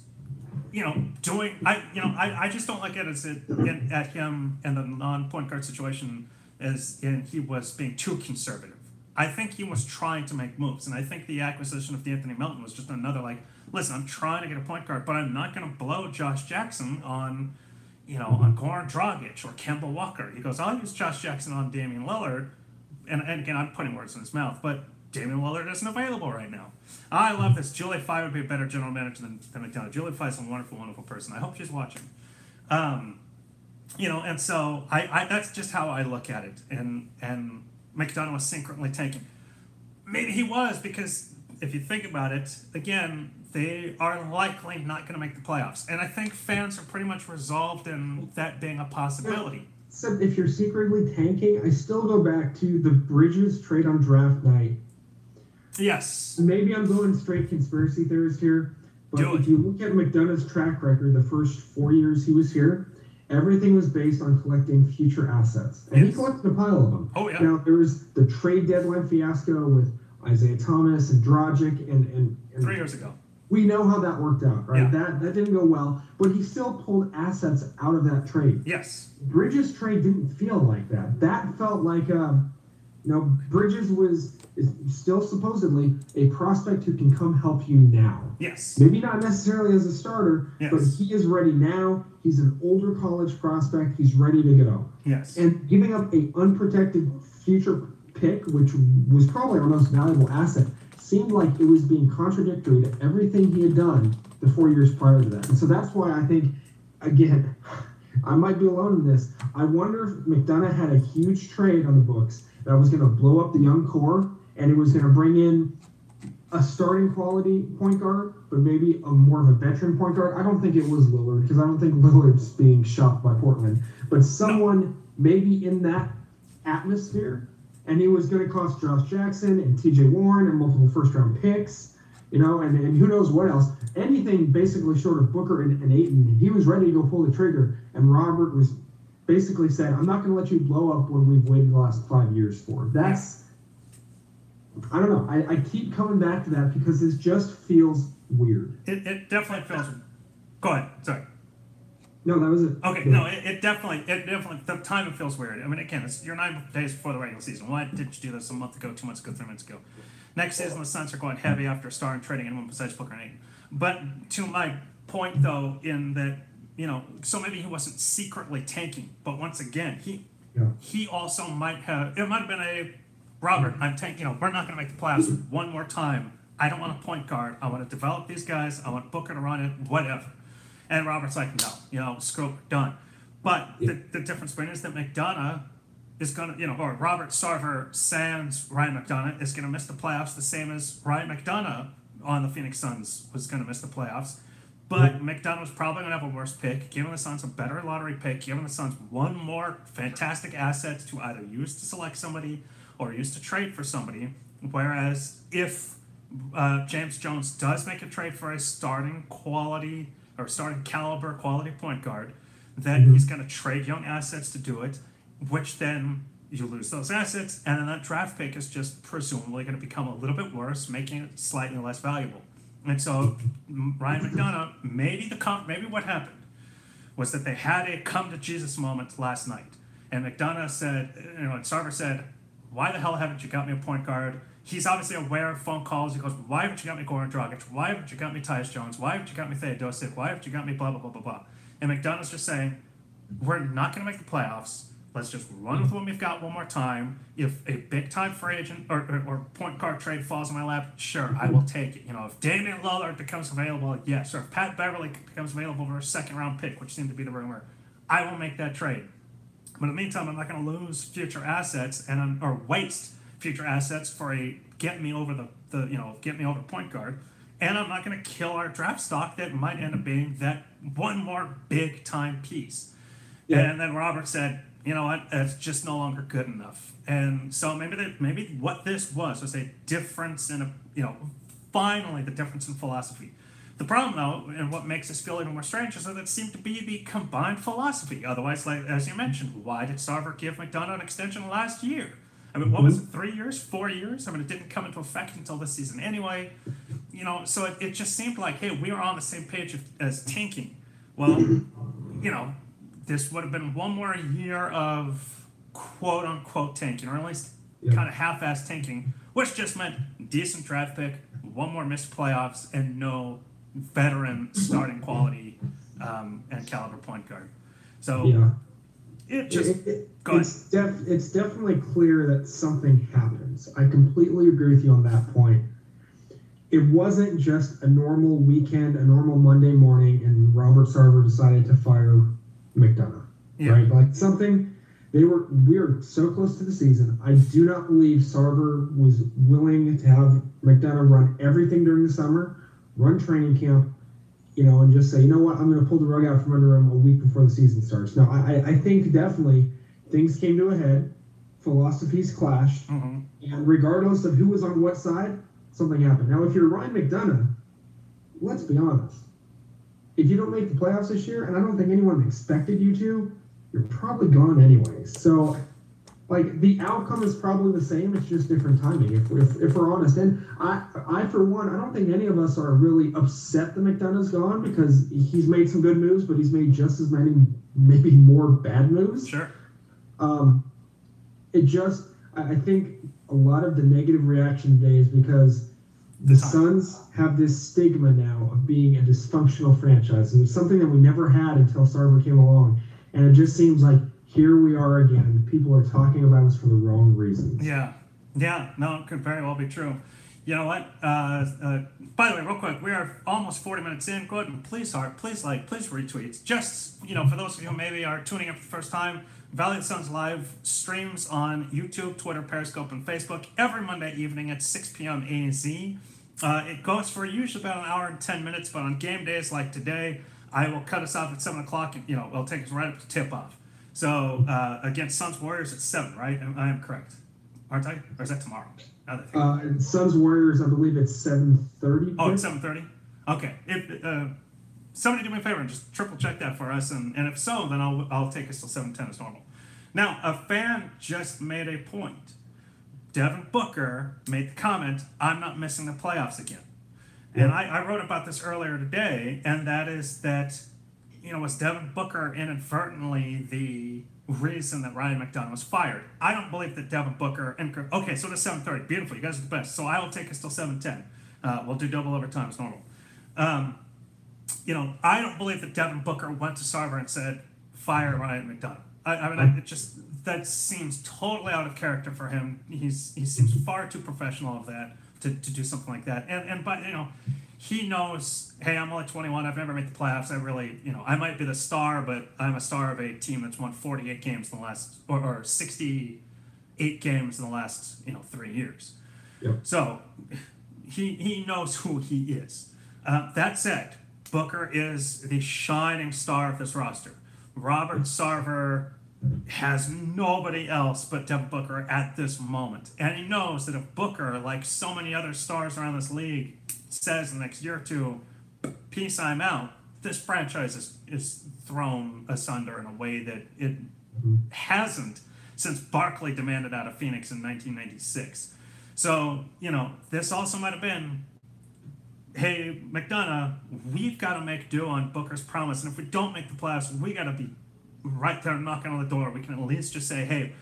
doing, I just don't look at it at him and the non-point guard situation as in he was being too conservative. I think he was trying to make moves, and I think the acquisition of D'Anthony Melton was just another, listen, I'm trying to get a point guard, but I'm not going to blow Josh Jackson on Goran Dragic or Kemba Walker. He goes, I'll use Josh Jackson on Damian Lillard, and again, I'm putting words in his mouth, but Damian Lillard isn't available right now. I love this. Julie Fye would be a better general manager than McDonough. Julie Fye's a wonderful, wonderful person. I hope she's watching. And so I that's just how I look at it. And McDonough was synchronously tanking. Maybe he was, because if you think about it, again, they are likely not going to make the playoffs. And I think fans are pretty much resolved in that being a possibility. So if you're secretly tanking, I still go back to the Bridges trade on draft night. Yes. Maybe I'm going straight conspiracy theorist here, but if you look at McDonough's track record, the first 4 years he was here, everything was based on collecting future assets. And he collected a pile of them. Oh, yeah. Now, there was the trade deadline fiasco with Isaiah Thomas and Dragic and 3 years ago. We know how that worked out, right? Yeah. That didn't go well, but he still pulled assets out of that trade. Yes. Bridges' trade didn't feel like that. That felt like, Bridges is still supposedly a prospect who can come help you now. Yes. Maybe not necessarily as a starter, yes, but he is ready now. He's an older college prospect. He's ready to go. Yes. And giving up an unprotected future pick, which was probably our most valuable asset, seemed like it was being contradictory to everything he had done the 4 years prior to that. And so that's why I think, again, I might be alone in this. I wonder if McDonough had a huge trade on the books that was going to blow up the young core, and it was going to bring in a starting quality point guard, but maybe more of a veteran point guard. I don't think it was Lillard, because I don't think Lillard's being shopped by Portland, but someone maybe in that atmosphere, and it was going to cost Josh Jackson and TJ Warren and multiple first-round picks, and who knows what else. Anything basically short of Booker and Ayton, he was ready to go pull the trigger, and Robert was basically said, I'm not going to let you blow up what we've waited the last 5 years for. That's, I don't know. I keep coming back to that because this just feels weird. It definitely feels. Go ahead. Sorry. No, that was it. Okay, no, it definitely, the timing feels weird. I mean, again, you're 9 days before the regular season. Why did you do this a month ago, 2 months ago, 3 months ago? Next season, the Suns are going heavy after starting trading in one possession book grenade. But to my point, though, in that, so maybe he wasn't secretly tanking, but once again, he also might have, it might have been a, Robert, I'm tanking, we're not going to make the playoffs one more time. I don't want a point guard. I want to develop these guys. I want Booker to run it, whatever. And Robert's like, no, screw it, done. But the difference between is that McDonough is going to, or Robert Sarver sans Ryan McDonough is going to miss the playoffs the same as Ryan McDonough on the Phoenix Suns was going to miss the playoffs. But McDonough was probably going to have a worse pick, giving the Suns a better lottery pick, giving the Suns one more fantastic asset to either use to select somebody or use to trade for somebody. Whereas if James Jones does make a trade for a starting caliber quality point guard, then he's going to trade young assets to do it, which then you lose those assets, and then that draft pick is just presumably going to become a little bit worse, making it slightly less valuable. And so Ryan McDonough, maybe what happened was that they had a come to Jesus moment last night, and McDonough said, and Sarver said, "Why the hell haven't you got me a point guard?" He's obviously aware of phone calls. He goes, "Why haven't you got me Goran Dragic? Why haven't you got me Tyus Jones? Why haven't you got me Theodosic? Why haven't you got me blah, blah, blah, blah, blah?" And McDonough's just saying, we're not going to make the playoffs. Let's just run with what we've got one more time. If a big-time free agent or point guard trade falls in my lap, sure, I will take it. If Damian Lillard becomes available, yes. Or if Pat Beverly becomes available for a second-round pick, which seemed to be the rumor, I will make that trade. But in the meantime, I'm not going to lose future assets or waste future assets for a get me over point guard, and I'm not going to kill our draft stock that might end up being that one more big time piece. Yeah. And then Robert said, "You know what? It's just no longer good enough." And so maybe what this was a difference in finally the difference in philosophy. The problem, though, and what makes this feel even more strange, is that it seemed to be the combined philosophy. Otherwise, like as you mentioned, why did Sarver give McDonough an extension last year? I mean, what was it, 3 years, 4 years? I mean, it didn't come into effect until this season anyway. So it just seemed like, hey, we are on the same page as tanking. Well, this would have been one more year of quote-unquote tanking, or at least kind of half-assed tanking, which just meant decent draft pick, one more missed playoffs, and no veteran starting quality and caliber point guard. So it's definitely clear that something happens. I completely agree with you on that point. It wasn't just a normal weekend, a normal Monday morning, and Robert Sarver decided to fire McDonough. Yeah. Right? Like something, we were so close to the season. I do not believe Sarver was willing to have McDonough run everything during the summer, run training camp, and just say, you know what, I'm going to pull the rug out from under him a week before the season starts. Now, I think definitely things came to a head, philosophies clashed, and regardless of who was on what side, something happened. Now, if you're Ryan McDonough, let's be honest. If you don't make the playoffs this year, and I don't think anyone expected you to, you're probably gone anyways. So, the outcome is probably the same. It's just different timing, if we're honest. And I, for one, I don't think any of us are really upset that McDonough's gone because he's made some good moves, but he's made just as many, maybe more bad moves. Sure. I think a lot of the negative reaction today is because the Suns have this stigma now of being a dysfunctional franchise, and it's something that we never had until Sarver came along. And it just seems like here we are again. People are talking about us for the wrong reasons. Yeah. No, it could very well be true. You know what? By the way, real quick, we are almost 40 minutes in. Go ahead and please retweet. Just, for those of you who maybe are tuning in for the first time, Valley of the Suns Live streams on YouTube, Twitter, Periscope, and Facebook every Monday evening at 6 p.m. AZ. It goes for usually about an hour and 10 minutes, but on game days like today, I will cut us off at 7 o'clock, and, it'll take us right up to tip-off. So, against Suns Warriors at 7, right? I am correct. Aren't I? Or is that tomorrow? Suns Warriors, I believe it's 7:30. Oh, it's 7:30? Okay. If somebody do me a favor and just triple check that for us, and if so, then I'll take us till 7:10 as normal. Now, a fan just made a point. Devin Booker made the comment, "I'm not missing the playoffs again." And I wrote about this earlier today, and that is that was Devin Booker inadvertently the reason that Ryan McDonough was fired? I don't believe that Devin Booker. Okay, so it is 7:30. Beautiful. You guys are the best. So I will take us till 7:10. We'll do double overtime as normal. I don't believe that Devin Booker went to Sarver and said, fire Ryan McDonough. That seems totally out of character for him. He seems far too professional of that to do something like that. But he knows, hey, I'm only 21. I've never made the playoffs. I might be the star, but I'm a star of a team that's won 48 games in the last, or 68 games in the last, 3 years. Yep. So he knows who he is. That said, Booker is the shining star of this roster. Robert Sarver has nobody else but Devin Booker at this moment. And he knows that if Booker, like so many other stars around this league, says in the next year or two, peace, I'm out, this franchise is thrown asunder in a way that it hasn't since Barkley demanded out of Phoenix in 1996. So, this also might have been, hey, McDonough, we've got to make do on Booker's promise. And if we don't make the playoffs, we got to be right there knocking on the door. We can at least just say, hey,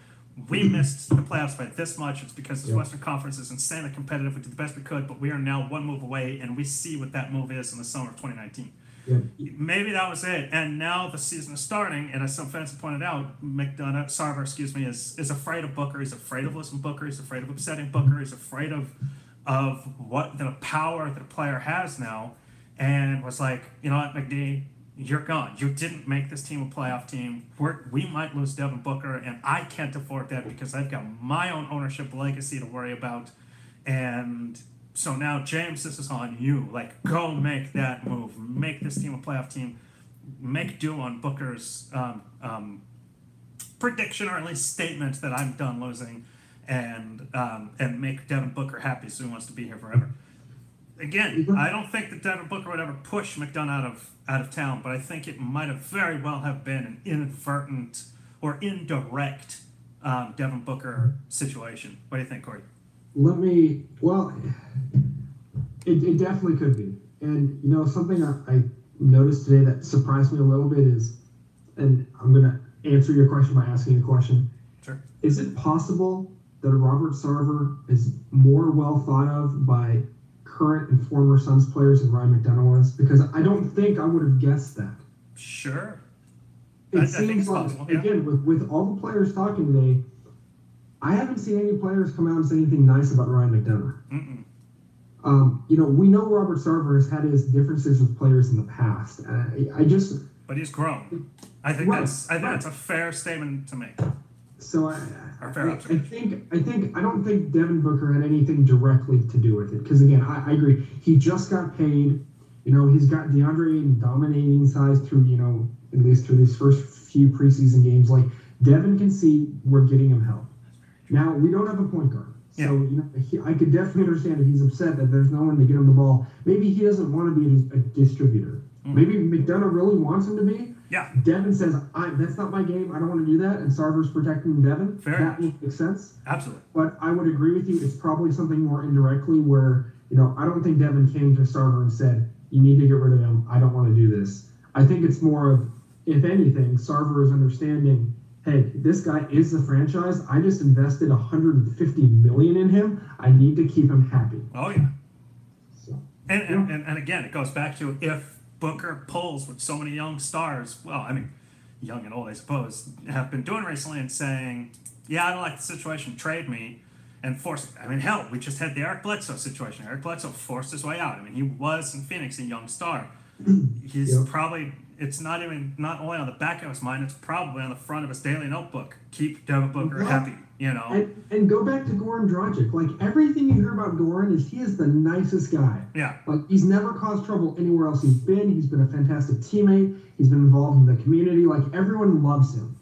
we missed the playoffs by this much. It's because this Western Conference is insanely competitive. We did the best we could, but we are now one move away, and we see what that move is in the summer of 2019. Yeah. Maybe that was it. And now the season is starting, and as some fans have pointed out, Sarver, is afraid of Booker. He's afraid of listening to Booker. He's afraid of upsetting Booker. He's afraid of what the power that a player has now, and was like, you know what, McD, you're gone. You didn't make this team a playoff team. We might lose Devin Booker, and I can't afford that because I've got my own ownership legacy to worry about. And so now, James, this is on you. Like, go make that move. Make this team a playoff team. Make do on Booker's prediction, or at least statement that I'm done losing, and make Devin Booker happy so he wants to be here forever. Again, I don't think that Devin Booker would ever push McDonough out of town, but I think it might have very well have been an inadvertent or indirect Devin Booker situation. What do you think, Corey? It definitely could be. And, something I noticed today that surprised me a little bit is, and I'm going to answer your question by asking a question. Sure. Is it possible that Robert Sarver is more well thought of by current and former Suns players than Ryan McDonough was? Because I don't think I would have guessed that. Sure. It seems like, possible, yeah. Again, with all the players talking today, I haven't seen any players come out and say anything nice about Ryan McDonough. We know Robert Sarver has had his differences with players in the past. But he's grown. I think that's a fair statement to make. So I don't think Devin Booker had anything directly to do with it. Because again, I agree. He just got paid. He's got DeAndre in dominating size through, at least through these first few preseason games. Like, Devin can see we're getting him help. Now, we don't have a point guard. So, I could definitely understand if he's upset that there's no one to get him the ball. Maybe he doesn't want to be a distributor. Maybe McDonough really wants him to be. Yeah. Devin says, that's not my game. I don't want to do that. And Sarver's protecting Devin. Fair. That would make sense. Absolutely. But I would agree with you. It's probably something more indirectly where, I don't think Devin came to Sarver and said, you need to get rid of him. I don't want to do this. I think it's more of, if anything, Sarver is understanding, hey, this guy is the franchise. I just invested $150 million in him. I need to keep him happy. Oh, yeah. So, and again, it goes back to if Booker pulls with so many young stars, young and old, I suppose, have been doing recently and saying, yeah, I don't like the situation, trade me, and force. Hell, we just had the Eric Bledsoe situation. Eric Bledsoe forced his way out. He was in Phoenix a young star. He's probably, it's not only on the back of his mind, it's probably on the front of his daily notebook. Keep Devin Booker happy, And go back to Goran Dragic. Like, everything you hear about Goran is he is the nicest guy. Yeah. Like, he's never caused trouble anywhere else he's been. He's been a fantastic teammate. He's been involved in the community. Like, everyone loves him.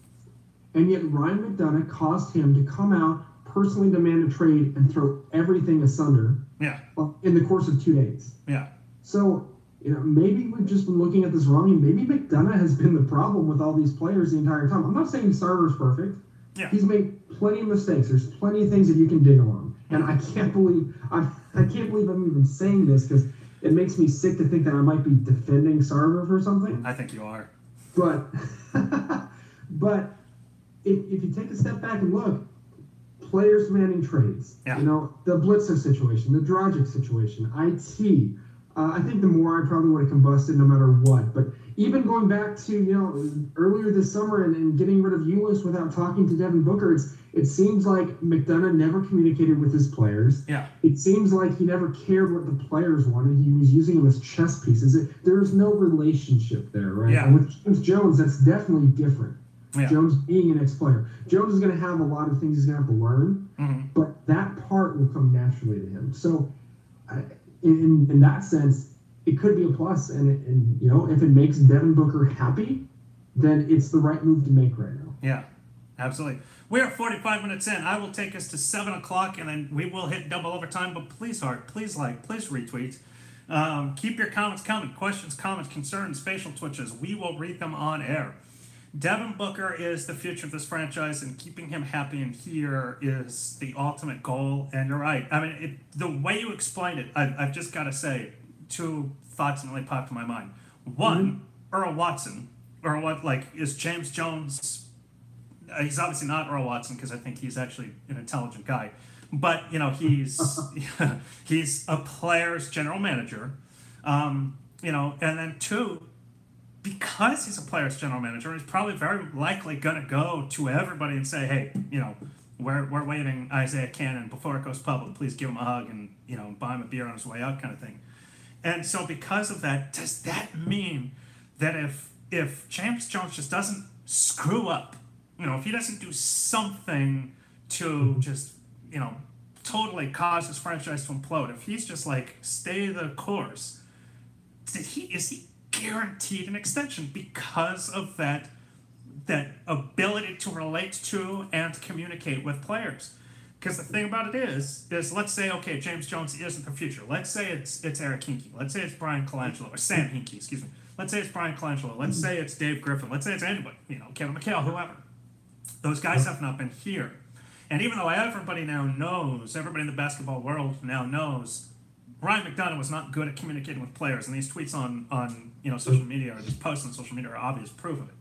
And yet Ryan McDonough caused him to come out, personally demand a trade, and throw everything asunder. Yeah. In the course of 2 days. Yeah. So, maybe we've just been looking at this wrong. Maybe McDonough has been the problem with all these players the entire time. I'm not saying Sarver's perfect. Yeah. He's made plenty of mistakes. There's plenty of things that you can dig on. And I can't believe I'm even saying this because it makes me sick to think that I might be defending Sarver for something. I think you are. But but if you take a step back and look, players demanding trades, Yeah. you know, the Blitzer situation, the Dragic situation, IT. I think the more I probably would have combusted no matter what. But even going back to, you know, earlier this summer and getting rid of Ulis without talking to Devin Booker, it seems like McDonough never communicated with his players. Yeah. It seems like he never cared what the players wanted. He was using them as chess pieces. There's no relationship there, right? Yeah. And with James Jones, that's definitely different. Yeah. Jones being an ex-player. Jones is going to have a lot of things he's going to have to learn, but that part will come naturally to him. So in that sense, it could be a plus. And you know, if it makes Devin Booker happy, then it's the right move to make right now. Yeah, absolutely. We're 45 minutes in. I will take us to 7 o'clock, and then we will hit double overtime. But please heart, please like, please retweet. Keep your comments coming. Questions, comments, concerns, facial twitches. We will read them on air. Devin Booker is the future of this franchise, and keeping him happy in here is the ultimate goal. And you're right. I mean, the way you explained it, I've just got to say, two thoughts that really popped in my mind. One, Earl Watson, or what, like, is James Jones? He's obviously not Earl Watson because I think he's actually an intelligent guy. But, you know, he's he's a player's general manager. You know, and then two, because he's a player's general manager, he's probably very likely going to go to everybody and say, hey, you know, we're waiting Isaiah Cannon before it goes public. Please give him a hug and, you know, buy him a beer on his way out kind of thing. And so because of that, does that mean that if James Jones just doesn't screw up, you know, if he doesn't do something to just, you know, totally cause his franchise to implode, if he's just like, stay the course, is he guaranteed an extension because of that ability to relate to and communicate with players? Because the thing about it is let's say, okay, James Jones isn't the future. Let's say it's Eric Hinkie. Let's say it's Brian Colangelo, or Sam Hinkie, excuse me. Let's say it's Brian Colangelo. Let's say it's Dave Griffin. Let's say it's anybody, you know, Kevin McHale, whoever. Those guys have not been here. And even though everybody now knows, everybody in the basketball world now knows, Ryan McDonough was not good at communicating with players, and these tweets on you know, social media, or these posts on social media are obvious proof of it.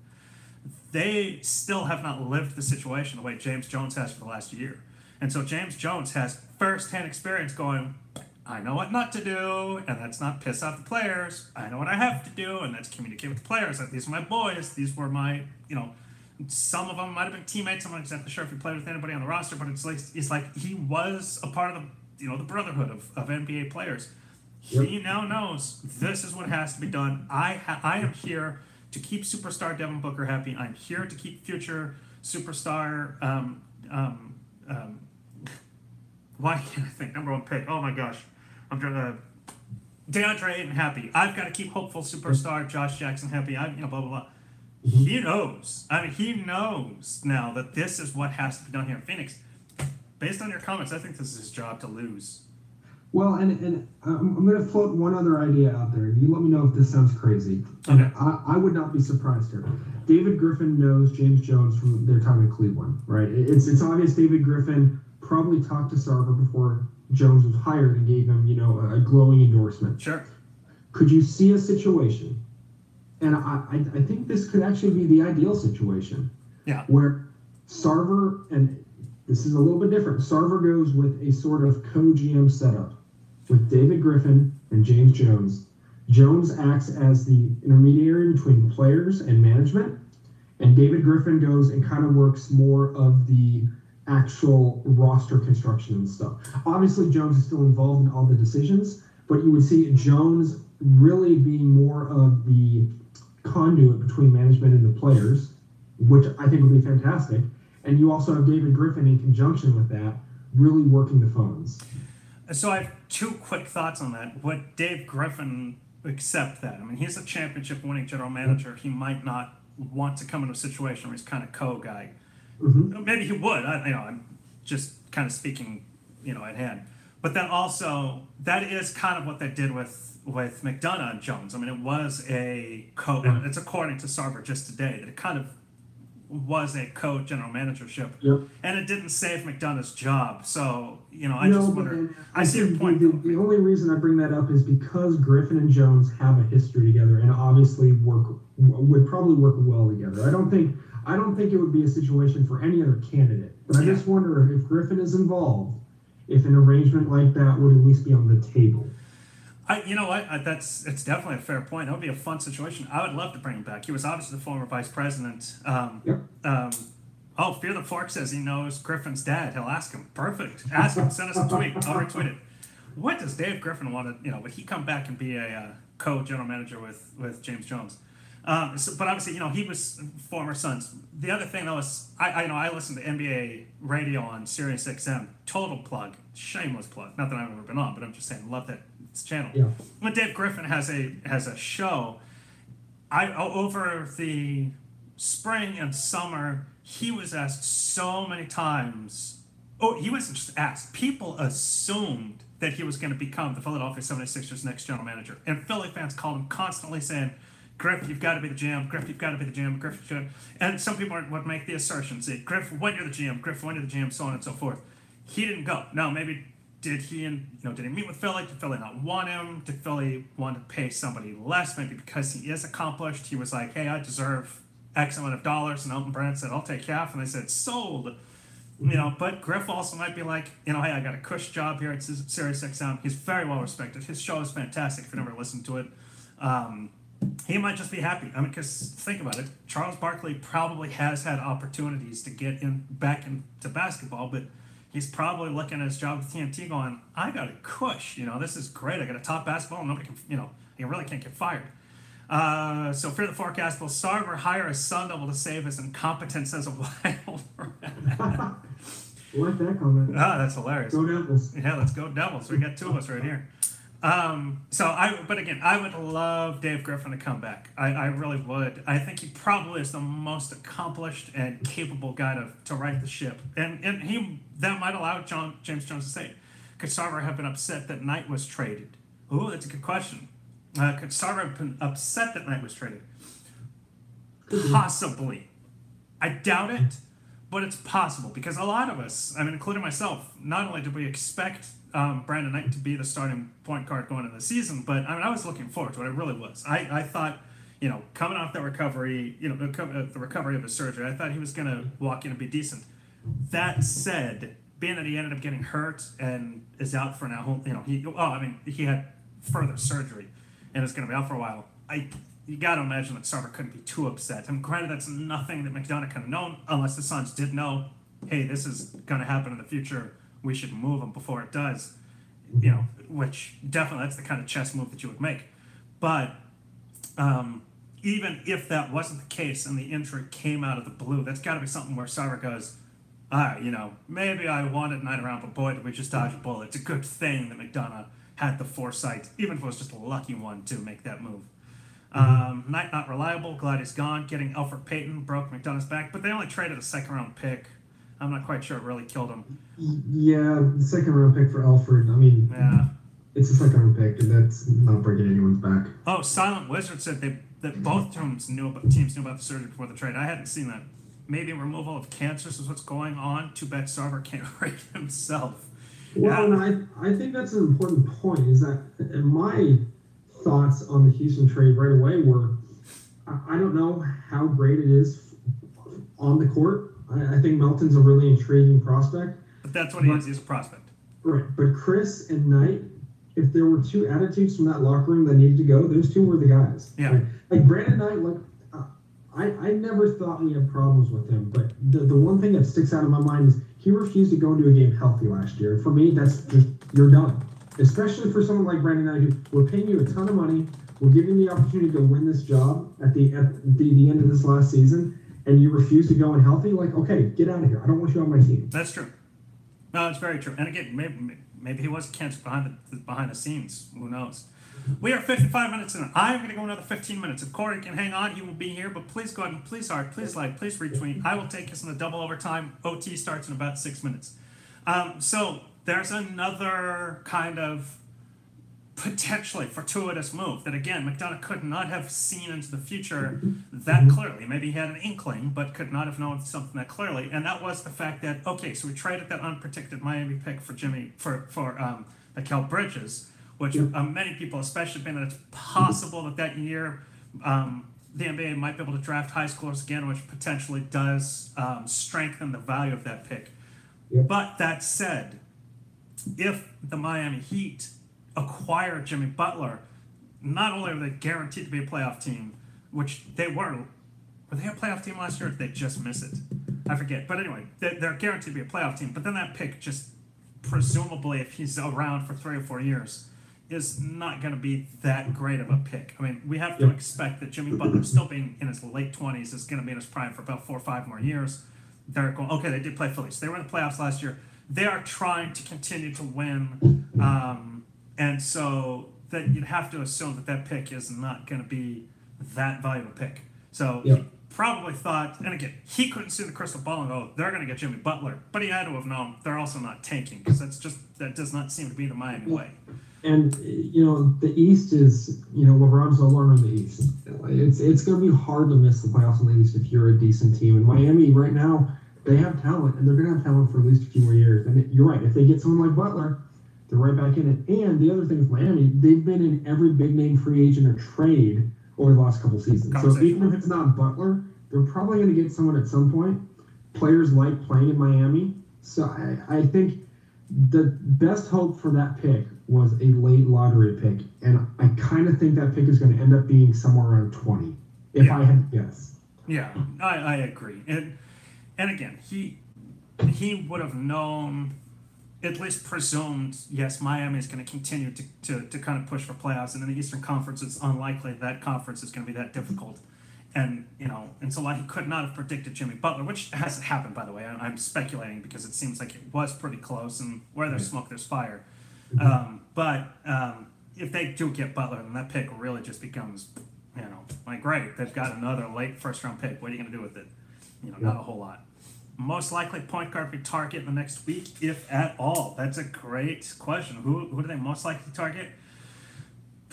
They still have not lived the situation the way James Jones has for the last year. And so James Jones has first-hand experience going, I know what not to do, and that's not piss off the players. I know what I have to do, and that's communicate with the players. Like, these are my boys. These were my, you know, some of them might have been teammates. I'm not exactly sure if he played with anybody on the roster, but it's like he was a part of the, you know, the brotherhood of NBA players. He now knows this is what has to be done. I am here to keep superstar Devin Booker happy. I'm here to keep future superstar why can't I think? Number one pick. Oh my gosh. I'm trying to DeAndre Ayton happy. I've got to keep hopeful superstar Josh Jackson happy. You know, blah blah blah. He knows. I mean, he knows now that this is what has to be done here in Phoenix. Based on your comments, I think this is his job to lose. Well, and I'm going to float one other idea out there. You let me know if this sounds crazy. Okay. I would not be surprised here. David Griffin knows James Jones from their time in Cleveland, right? It's obvious David Griffin probably talked to Sarver before Jones was hired and gave him, you know, a glowing endorsement. Sure. Could you see a situation, and I think this could actually be the ideal situation, where Sarver, and this is a little bit different, Sarver goes with a sort of co-GM setup with David Griffin and James Jones. Jones acts as the intermediary between players and management, and David Griffin goes and kind of works more of the actual roster construction and stuff. Obviously, Jones is still involved in all the decisions, but you would see Jones really being more of the conduit between management and the players, which I think would be fantastic. And you also have David Griffin in conjunction with that, really working the phones. So I have two quick thoughts on that. Would Dave Griffin accept that? I mean, he's a championship winning general manager. He might not want to come into a situation where he's kind of co-guy. Mm-hmm. Maybe he would. I'm just kind of speaking, you know, at hand. But then also, that is kind of what they did with McDonough and Jones. I mean, it was a and it's according to Sarver just today, that it kind of was a co-general managership, Yep. and it didn't save McDonough's job. So, I No, just but wonder. I see your think point. the only reason I bring that up is because Griffin and Jones have a history together and obviously would probably work well together. I don't think it would be a situation for any other candidate. But I just wonder if Griffin is involved, if an arrangement like that would at least be on the table. You know what? It's definitely a fair point. That would be a fun situation. I would love to bring him back. He was obviously the former vice president. Yep. Fear the Fork says he knows Griffin's dad. He'll ask him. Perfect. Ask him. Send us a tweet. I'll retweet it. What does Dave Griffin want to? Would he come back and be a co-general manager with James Jones? But obviously, he was former Suns. The other thing though is, I listen to NBA radio on Sirius XM. Total plug, shameless plug. Not that I've ever been on, but I'm just saying, love that channel. Yeah. When Dave Griffin has a show, over the spring and summer, he was asked so many times. Oh, he wasn't just asked. People assumed that he was going to become the Philadelphia 76ers' next general manager, and Philly fans called him constantly saying, Griff, you've got to be the GM. Griff, you've got to be the GM. Griff, you should. And some people would make the assertion, say, Griff, when you're the GM, Griff, when you're the GM, so on and so forth. He didn't go. Now, maybe did he meet with Philly? Did Philly not want him? Did Philly want to pay somebody less? Maybe because he is accomplished. He was like, hey, I deserve X amount of dollars. And Elton Brand said, I'll take half. And they said, sold. But Griff also might be like, hey, I got a cush job here at Sirius XM. He's very well respected. His show is fantastic if you never listened to it. He might just be happy. Because think about it. Charles Barkley probably has had opportunities to get back into basketball, but he's probably looking at his job with TNT going, I got a cush. This is great. I got a top basketball. And nobody can, he really can't get fired. So Fear the Forecast, will Sarver hire a Sun Devil to save his incompetence as a wild rat? I like that comment. That's hilarious. Go Devils. Yeah, let's go Devils. We got two of us right here. But again, I would love Dave Griffin to come back. I really would. I think he probably is the most accomplished and capable guy to right the ship. And that might allow James Jones to say, could Sarver have been upset that Knight was traded? Ooh, that's a good question. Could Sarver have been upset that Knight was traded? Possibly. I doubt it, but it's possible because a lot of us, including myself, not only did we expect Brandon Knight to be the starting point guard going into the season, but I was looking forward to it. I really was. I thought, coming off the recovery, the recovery of his surgery, I thought he was going to walk in and be decent. That said, being that he ended up getting hurt and is out for now, he had further surgery and is going to be out for a while. You got to imagine that Sarver couldn't be too upset. Granted, that's nothing that McDonough could have known, unless the Suns did know, hey, this is going to happen in the future. We should move him before it does. Which definitely that's the kind of chess move that you would make. But even if that wasn't the case and the injury came out of the blue, that's got to be something where Sarver goes, maybe I wanted Knight around, but boy, did we just dodge a bullet. It's a good thing that McDonough had the foresight, even if it was just a lucky one, to make that move. Knight not reliable, glad he's gone. Getting Elfrid Payton broke McDonough's back, but they only traded a second-round pick. I'm not quite sure it really killed him. Yeah, the second-round pick for Elfrid. Yeah. It's a second-round pick, and that's not breaking anyone's back. Oh, Silent Wizard said that both teams knew about the surgery before the trade. I hadn't seen that. Maybe removal of cancers is what's going on. Too bad Sarver can't rate himself. Well, and I think that's an important point, is that my thoughts on the Houston trade right away were, I don't know how great it is on the court. I think Melton's a really intriguing prospect. But that's what he is. He's a prospect. Right. But Chris and Knight, if there were two attitudes from that locker room that needed to go, those two were the guys. Yeah. Right? Like Brandon Knight, I never thought we had problems with him. But the one thing that sticks out in my mind is he refused to go into a game healthy last year. For me, that's just, you're done. Especially for someone like Brandon Knight, who we're paying you a ton of money. We're giving you the opportunity to win this job at the end of this last season. And you refuse to go in healthy, okay, get out of here. I don't want you on my team. That's true. No, it's very true. And again, maybe he was cancer behind the scenes. Who knows? We are 55 minutes in. I'm going to go another 15 minutes. If Corey can hang on, he will be here. But please go ahead and please like, please retweet. I will take us in the double overtime. OT starts in about 6 minutes. So there's another kind of potentially fortuitous move that, again, McDonough could not have seen into the future that clearly. Maybe he had an inkling, but could not have known something that clearly. And that was the fact that, okay, so we traded that unprotected Miami pick for Mikal Bridges, which many people, especially being that it's possible that year the NBA might be able to draft high schoolers again, which potentially does strengthen the value of that pick. But that said, if the Miami Heat acquire Jimmy Butler, not only are they guaranteed to be a playoff team, which they were they a playoff team last year or did they just miss it? I forget. But anyway, they're guaranteed to be a playoff team. But then that pick just, presumably, if he's around for 3 or 4 years, is not going to be that great of a pick. I mean, we have to expect that Jimmy Butler, still being in his late 20s, is going to be in his prime for about 4 or 5 more years. They're going, okay, they did play Phillies. They were in the playoffs last year. They are trying to continue to win. And so that you'd have to assume that pick is not going to be that valuable pick. So he probably thought, and again, he couldn't see the crystal ball and go, they're going to get Jimmy Butler. But he had to have known they're also not tanking, because that does not seem to be the Miami way. And, the East is, LeBron's no longer in the East. It's going to be hard to miss the playoffs in the East if you're a decent team. And Miami right now, they have talent, and they're going to have talent for at least a few more years. And you're right, if they get someone like Butler, they're right back in it. And the other thing with Miami, they've been in every big-name free agent or trade over the last couple seasons. So even if it's not Butler, they're probably going to get someone at some point. Players like playing in Miami. So I think the best hope for that pick was a late lottery pick. And I kind of think that pick is going to end up being somewhere around 20, if I had to guess. Yeah, I agree. And again, he would have known, at least presumed, yes, Miami is going to continue to kind of push for playoffs. And in the Eastern Conference, it's unlikely that conference is going to be that difficult. And, and so he could not have predicted Jimmy Butler, which hasn't happened, by the way. I'm speculating because it seems like it was pretty close, and where there's smoke, there's fire. But if they do get Butler, then that pick really just becomes, great, they've got another late first-round pick. What are you going to do with it? Not a whole lot. Most likely point guard we target in the next week, if at all. That's a great question. Who do they most likely target?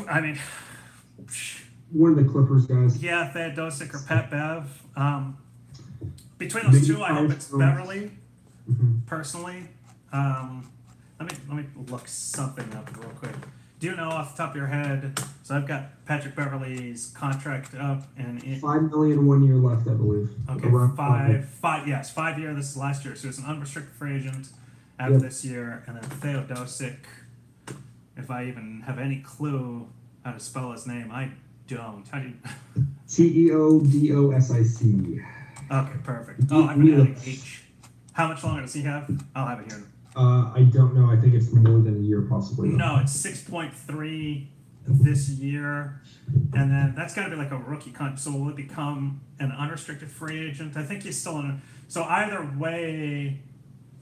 I mean, one of the Clippers guys. Yeah, Theodosic or Pat Bev. Between those two, I hope it's Beverly. Personally, let me look something up real quick. Do you know off the top of your head? So I've got Patrick Beverly's contract up, and $5 million 1 year left, I believe. Okay, yes, 5 year. This is last year, so it's an unrestricted free agent after this year, and then Theodosic. If I even have any clue how to spell his name, I don't. How do you? Teodosic. Okay, perfect. Oh, I'm adding H. How much longer does he have? I'll have it here. I don't know. I think it's more than a year, possibly. No, it's 6.3 this year, and then that's got to be like a rookie contract. So will it become an unrestricted free agent? I think he's still in. So either way,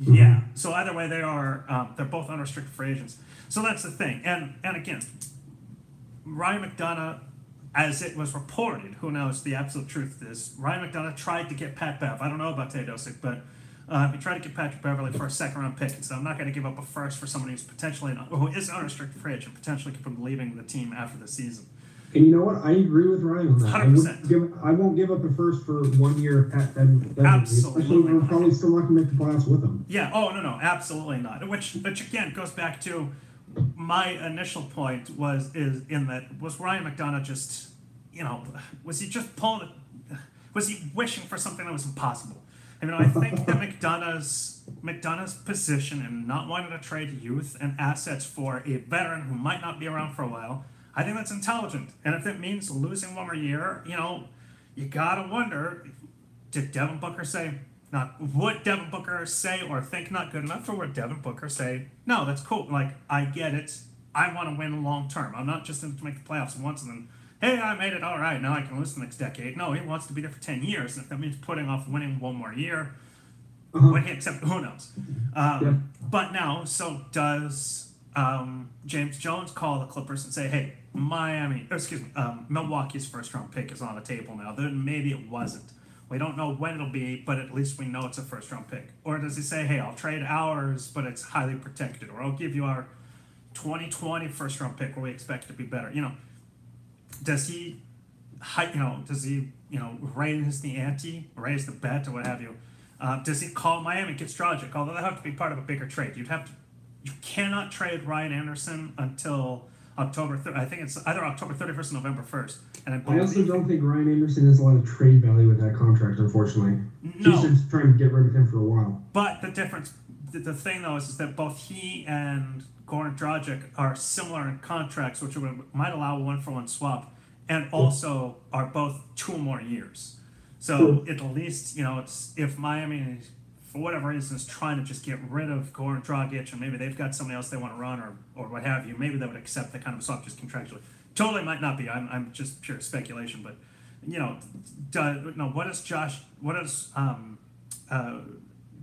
yeah. So either way, they are. They're both unrestricted free agents. So that's the thing. And again, Ryan McDonough, as it was reported, who knows the absolute truth of this, Ryan McDonough tried to get Pat Bev. I don't know about Teodosic, but he tried to get Patrick Beverly for a second-round pick, and so I'm not going to give up a first for someone who is an unrestricted free agent, potentially could be leaving the team after the season. And you know what? I agree with Ryan on that. 100%. I won't give up a first for 1 year Pat Beverly. Absolutely. Especially when we're probably still not going to make the playoffs with him. Yeah. Oh, no, absolutely not. Which again goes back to my initial point was Ryan McDonough just, was he just was he wishing for something that was impossible? I think that McDonough's position in not wanting to trade youth and assets for a veteran who might not be around for a while, I think that's intelligent. And if it means losing 1 more year, you gotta wonder, would Devin Booker say or think not good enough, or would Devin Booker say, no, that's cool, I get it, I want to win long term, I'm not just in to make the playoffs once and then, hey, I made it, all right, now I can lose the next decade. No, he wants to be there for 10 years. And if that means putting off winning 1 more year, when he accepts, who knows? But now, so does James Jones call the Clippers and say, hey, Milwaukee's first-round pick is on the table now. Then maybe it wasn't. We don't know when it'll be, but at least we know it's a first-round pick. Or does he say, hey, I'll trade ours, but it's highly protected, or I'll give you our 2020 first round pick where we expect to be better. Does he, raise the ante, raise the bet, or what have you? Does he call Miami, get Dragic? Although that have to be part of a bigger trade. You cannot trade Ryan Anderson until October 3rd. I think it's either October 31st or November 1st. And I also don't think Ryan Anderson has a lot of trade value with that contract, unfortunately. No. Houston's trying to get rid of him for a while. But the difference, the thing though, is that both he and Goran Dragic are similar in contracts, which might allow a one-for-one swap, and also are both 2 more years. So at least, it's if Miami, for whatever reason, is trying to just get rid of Goran Dragic, and maybe they've got somebody else they want to run or what have you, maybe they would accept that kind of swap just contractually. Totally might not be. I'm just pure speculation, but what does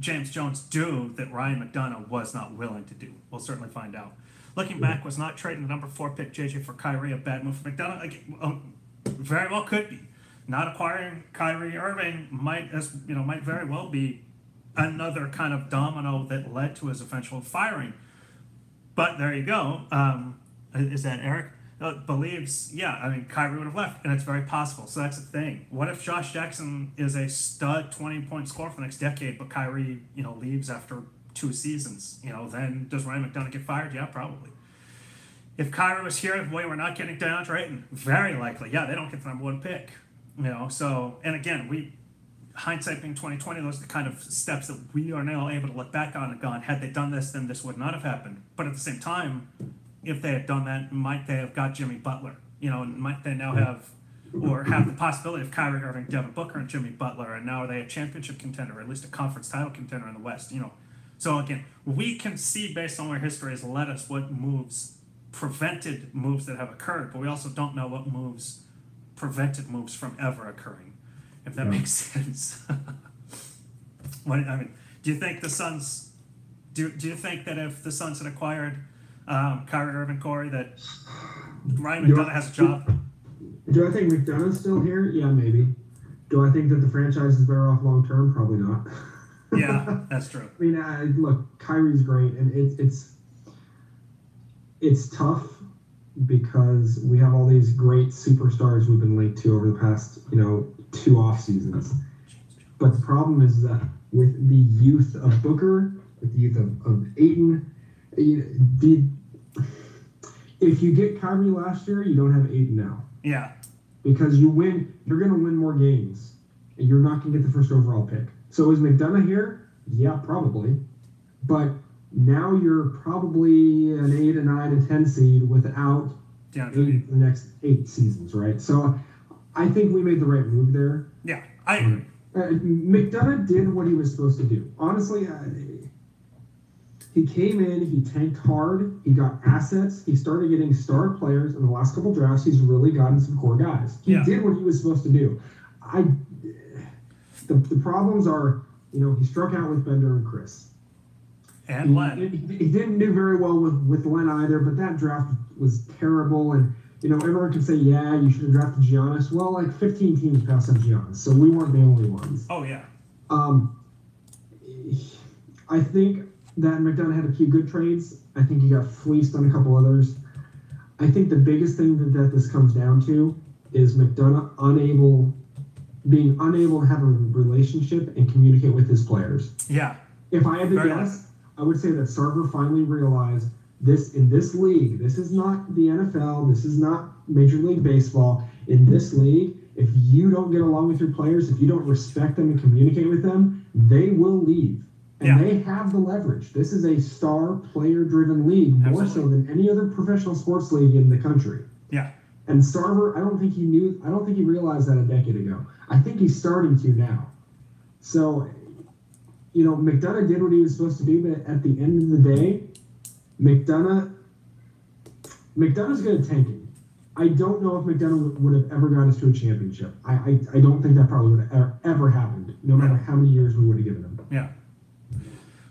James Jones do that Ryan McDonough was not willing to do? We'll certainly find out. Looking back, was not trading the number 4 pick JJ for Kyrie a bad move for McDonough? Very well could be. Not acquiring Kyrie Irving might very well be another kind of domino that led to his eventual firing. But there you go. Is that Eric? Believes, Kyrie would have left, and it's very possible. So that's the thing. What if Josh Jackson is a stud 20-point scorer for the next decade, but Kyrie, leaves after 2 seasons? Then does Ryan McDonough get fired? Yeah, probably. If Kyrie was here, the way we're not getting DeAndre Ayton, very likely. Yeah, they don't get the number 1 pick. So, and again, hindsight being 2020, those are the kind of steps that we are now able to look back on and gone, had they done this, then this would not have happened. But at the same time, if they had done that, might they have got Jimmy Butler? Might they now have the possibility of Kyrie Irving, Devin Booker, and Jimmy Butler, and now are they a championship contender, or at least a conference title contender in the West? So again, we can see based on where history has led us what moves prevented moves that have occurred, but we also don't know what moves prevented moves from ever occurring, if that makes sense. Do you think the Suns? Do you think that if the Suns had acquired Kyrie Irving, Corey, that Ryan McDonough has a job? Do I think McDonough's still here? Yeah, maybe. Do I think that the franchise is better off long term? Probably not. Yeah, that's true. Look, Kyrie's great, and it's tough because we have all these great superstars we've been linked to over the past, 2 off seasons. But the problem is that with the youth of Booker, with the youth of Ayton, if you get Kyrie last year, you don't have Ayton now. Yeah. Because you're going to win more games, and you're not going to get the first overall pick. So is McDonough here? Yeah, probably. But now you're probably an 8, a 9, a 10 seed without the next 8 seasons, right? So I think we made the right move there. Yeah, I agree. McDonough did what he was supposed to do. Honestly, he came in, he tanked hard, he got assets, he started getting star players. In the last couple drafts, he's really gotten some core guys. He did what he was supposed to do. The problems are, he struck out with Bender and Chris. And Len. He didn't do very well with Len either, but that draft was terrible. And, everyone can say, yeah, you should have drafted Giannis. Well, 15 teams passed on Giannis, so we weren't the only ones. Oh, yeah. I think that McDonough had a few good trades. I think he got fleeced on a couple others. I think the biggest thing that this comes down to is McDonough being unable to have a relationship and communicate with his players. Yeah. If I had to guess, I would say that Sarver finally realized in this league, this is not the NFL, this is not Major League Baseball. In this league, if you don't get along with your players, if you don't respect them and communicate with them, they will leave. And they have the leverage. This is a star player-driven league, more so than any other professional sports league in the country. Yeah. And Sarver, I don't think he realized that a decade ago. I think he's starting to now. So, McDonough did what he was supposed to do, but at the end of the day, McDonough's good at tanking. I don't know if McDonough would have ever got us to a championship. I don't think that probably would have ever happened, no matter how many years we would have given him. Yeah.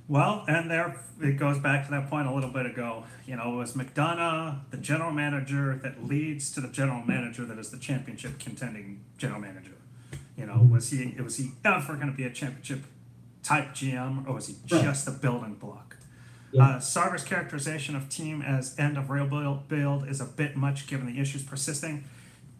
Well, and there it goes back to that point a little bit ago. It was McDonough, the general manager, that leads to the general manager that is the championship contending general manager. Was he ever going to be a championship type GM, or was he just a building block? Yeah. Sarver's characterization of team as end of rebuild is a bit much given the issues persisting.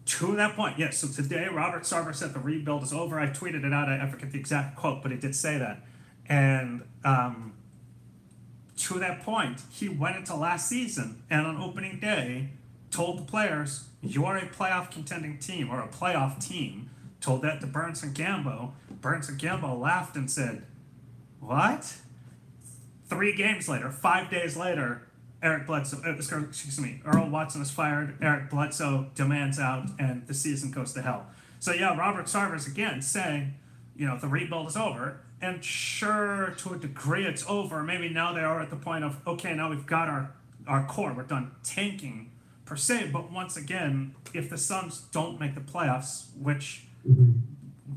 To that point, yes. So today, Robert Sarver said the rebuild is over. I tweeted it out. I forget the exact quote, but he did say that. And to that point, he went into last season and on opening day told the players, "You are a playoff contending team or a playoff team." Told that to Burns and Gambo. Burns and Gambo laughed and said, "What?" 3 games later, 5 days later, Earl Watson is fired, Eric Bledsoe demands out, and the season goes to hell. So yeah, Robert Sarver's again saying, the rebuild is over. And sure, to a degree it's over. Maybe now they are at the point of, okay, now we've got our core. We're done tanking, per se. But once again, if the Suns don't make the playoffs, which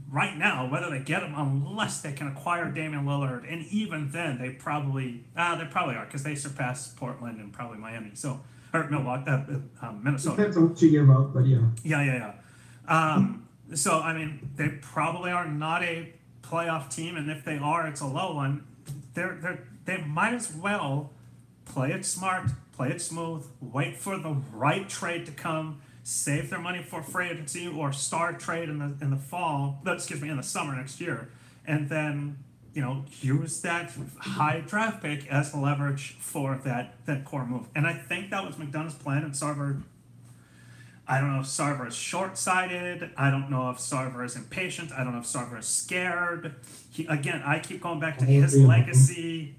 right now, whether they get them, unless they can acquire Damian Lillard, and even then, they probably are, because they surpassed Portland and probably Miami. So, or Milwaukee, Minnesota. Depends on what you give up, but yeah. Yeah. So, I mean, they probably are not a playoff team, and if they are, it's a low one. They might as well play it smart, play it smooth, wait for the right trade to come, save their money for free agency or star trade in the fall. In the summer next year, and then use that high draft pick as leverage for that core move. And I think that was McDonough's plan. And Sarver, I don't know if Sarver is short-sighted. I don't know if Sarver is impatient. I don't know if Sarver is scared. I keep going back to his legacy.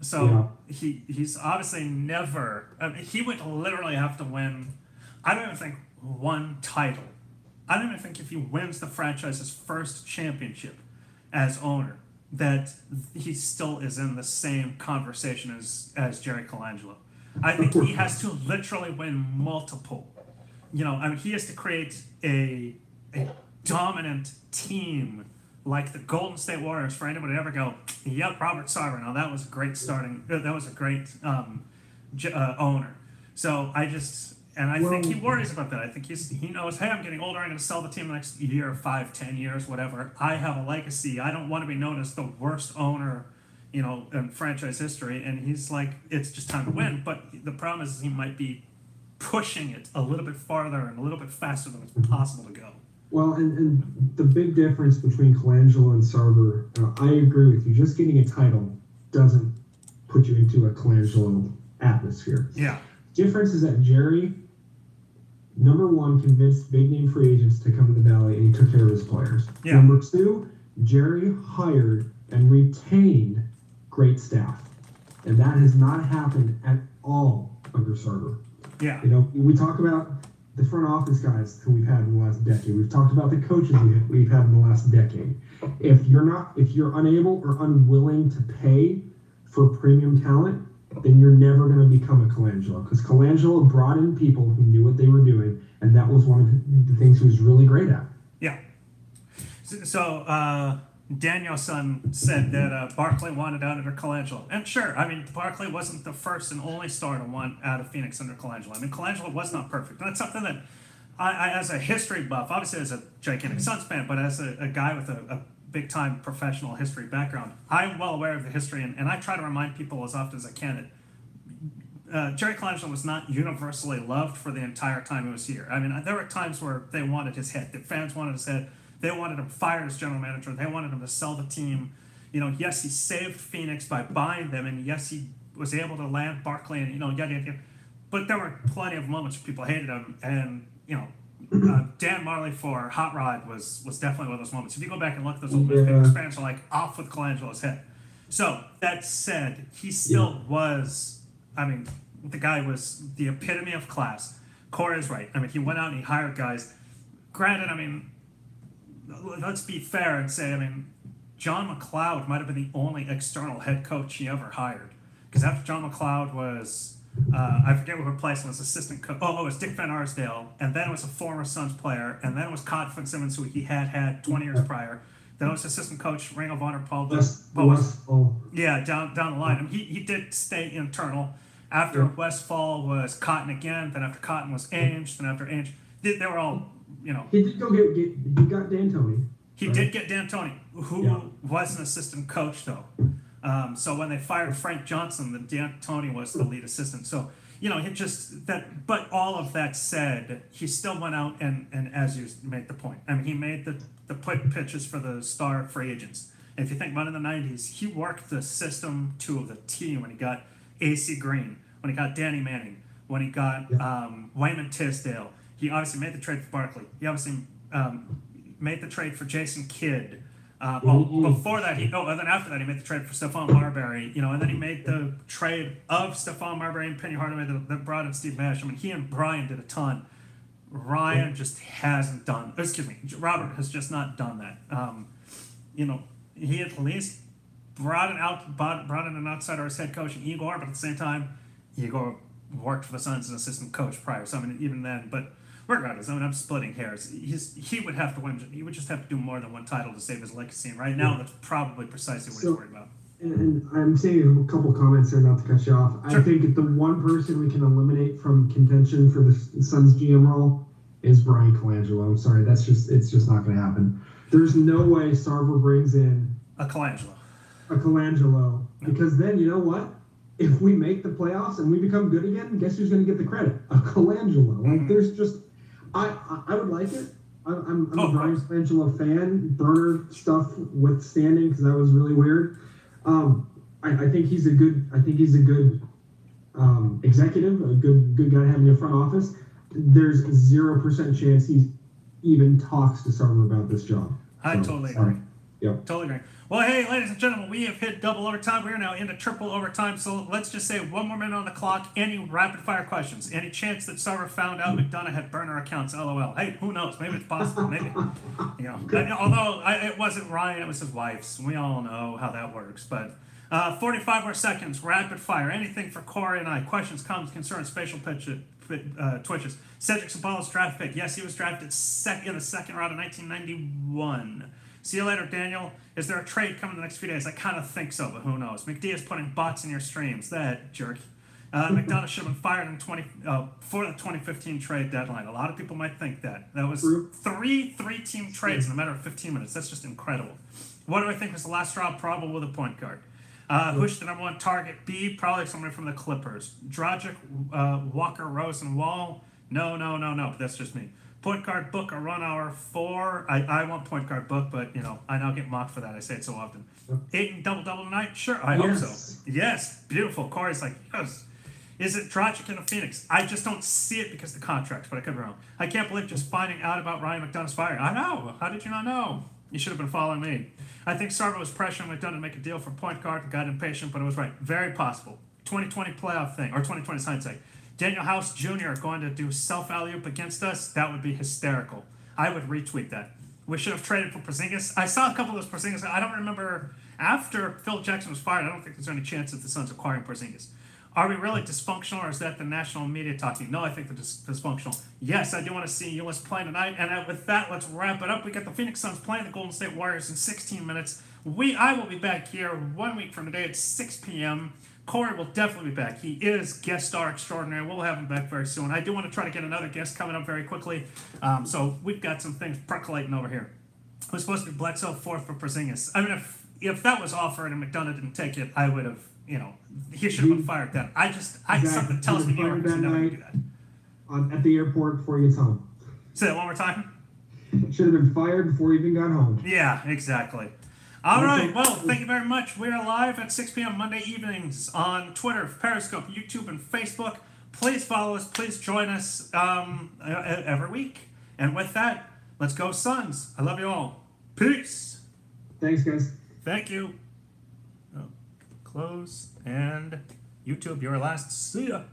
So he's obviously never. He would literally have to win. I don't even think one title. I don't even think if he wins the franchise's first championship as owner, that he still is in the same conversation as Jerry Colangelo. I think he has to literally win multiple. He has to create a dominant team like the Golden State Warriors for anybody to ever go, yep, Robert Sarver. Now that was a great owner. So I think he worries about that. I think he knows, hey, I'm getting older. I'm going to sell the team next year, 5, 10 years, whatever. I have a legacy. I don't want to be known as the worst owner, in franchise history. And he's like, it's just time to win. But the problem is he might be pushing it a little bit farther and a little bit faster than it's possible to go. Well, and the big difference between Colangelo and Sarver, I agree with you. Just getting a title doesn't put you into a Colangelo atmosphere. Yeah. Difference is that Jerry, number one, convinced big-name free agents to come to the Valley, and he took care of his players. Yeah. Number two, Jerry hired and retained great staff. And that has not happened at all under Sarver. Yeah. We talk about the front office guys who we've had in the last decade. We've talked about the coaches we've had in the last decade. If you're unable or unwilling to pay for premium talent, then you're never going to become a Colangelo. Because Colangelo brought in people who knew what they were doing, and that was one of the things he was really great at. Yeah. So Danielson said that Barkley wanted out under Colangelo. And sure, Barkley wasn't the first and only star to want out of Phoenix under Colangelo. Colangelo was not perfect. And that's something that I as a history buff, obviously as a gigantic Suns fan, but as a guy with a big-time professional history background, I'm well aware of the history, and I try to remind people as often as I can that Jerry Colangelo was not universally loved for the entire time he was here. There were times where they wanted his head. The fans wanted his head. They wanted him fired as general manager. They wanted him to sell the team. Yes, he saved Phoenix by buying them, and yes, he was able to land Barkley, and yada. But there were plenty of moments where people hated him, and Dan Marley for Hot Rod was definitely one of those moments. If you go back and look at those old newspapers, fans are like off with Colangelo's head. So that said, he still was. The guy was the epitome of class. Corey's right. He went out and he hired guys. Granted, let's be fair and say, John McLeod might have been the only external head coach he ever hired. Because after John McLeod was, I forget what replacement was, assistant coach. Oh, it was Dick Van Arsdale. And then it was a former Suns player. And then it was Cod Fitzsimmons, who he had 20 years prior. Then it was assistant coach Ring of Honor Paul. Yeah, down the line. He did stay internal. After Westfall was Cotton again. Then after Cotton was Ainge. Then after Ainge, they were all, He did go he got D'Antoni. He did get D'Antoni, who was an assistant coach, though. So when they fired Frank Johnson, the D'Antoni was the lead assistant. So, you know, but all of that said, he still went out and as you made the point, I mean, he made the pitches for the star free agents. And if you think about it in the 90s, he worked the system to the T when he got A.C. Green, when he got Danny Manning, when he got Wayman Tisdale. He obviously made the trade for Barkley. He obviously made the trade for Jason Kidd. Before that, and then after that, he made the trade for Stephon Marbury, you know, and then he made the trade of Stephon Marbury and Penny Hardaway that brought in Steve Nash. I mean, he and Brian did a ton. Ryan just hasn't done. Excuse me, Robert has just not done that. You know, he at least brought in an outsider as head coach in Igor, but at the same time, Igor worked for the Suns as an assistant coach prior. So I mean, even then, but. Regardless, I mean, I'm splitting hairs. He would have to win. He would just have to do more than one title to save his legacy. And right now, that's probably precisely what he's worried about. And I'm saying a couple comments there, not to cut you off. Sure. I think the one person we can eliminate from contention for the Suns GM role is Brian Colangelo. I'm sorry, it's just not going to happen. There's no way Sarver brings in a Colangelo, because then you know what? If we make the playoffs and we become good again, guess who's going to get the credit? A Colangelo. Like there's just. I would like it. I'm a Brian Colangelo fan. Burner stuff withstanding, because that was really weird. I think he's a good. Executive, a good guy to have in your front office. There's 0% chance he even talks to Sarver about this job. I totally agree. Yep. Totally agree. Well, hey, ladies and gentlemen, we have hit double overtime. We are now into triple overtime. So let's just say 1 more minute on the clock. Any rapid fire questions? Any chance that Sarver found out McDonough had burner accounts? LOL. Hey, who knows? Maybe it's possible. Maybe, you know. Although it wasn't Ryan, it was his wife's. We all know how that works. But 45 more seconds. Rapid fire. Anything for Corey and I? Questions, comments, concerns, facial twitches. Cedric Sabalas draft pick. Yes, he was drafted in the second round of 1991. See you later, Daniel. Is there a trade coming in the next few days? I kind of think so, but who knows? McD is putting bots in your streams. That jerk. McDonough should have been fired for the 2015 trade deadline. A lot of people might think that. That was three-team trades in a matter of 15 minutes. That's just incredible. What do I think was the last straw? Probably with a point guard. Who's the number one target? B, probably somebody from the Clippers. Dragic, Walker, Rose, and Wall. No, but that's just me. Point guard book a run hour 4. I want point guard book, but you know I now get mocked for that. I say it so often. Ayton double tonight? Sure, I hope so. Yes, beautiful. Corey's like, yes. Is it Dragic in the Phoenix? I just don't see it because of the contracts, but I could be wrong. I can't believe just finding out about Ryan McDonough's firing. I know. How did you not know? You should have been following me. I think Sarver was pressuring McDonough to make a deal for point guard and got impatient, but it was right. Very possible. 2020 playoff thing, or 2020 hindsight. Daniel House Jr. going to do self-alley-oop against us, that would be hysterical. I would retweet that. We should have traded for Porzingis. I saw a couple of those Porzingis. I don't remember, after Phil Jackson was fired, I don't think there's any chance that the Suns acquiring Porzingis. Are we really dysfunctional, or is that the national media talking? No, I think they're dysfunctional. Yes, I do want to see U.S. play tonight, and with that, let's wrap it up. We got the Phoenix Suns playing the Golden State Warriors in 16 minutes. I will be back here 1 week from today at 6 p.m., Corey will definitely be back. He is guest star extraordinary. We'll have him back very soon. I do want to try to get another guest coming up very quickly. So we've got some things percolating over here. It was supposed to be Bledsoe 4th for Porzingis. I mean, if that was offered and McDonough didn't take it, I would have, he should have been fired then. Something tells me New York should never do that. At the airport before he gets home. Say that one more time. Should have been fired before he even got home. Yeah, exactly. All right, well, thank you very much. We are live at 6 p.m. Monday evenings on Twitter, Periscope, YouTube, and Facebook. Please follow us. Please join us every week. And with that, let's go Suns. I love you all. Peace. Thanks, guys. Thank you. Close. And YouTube, your last. See ya.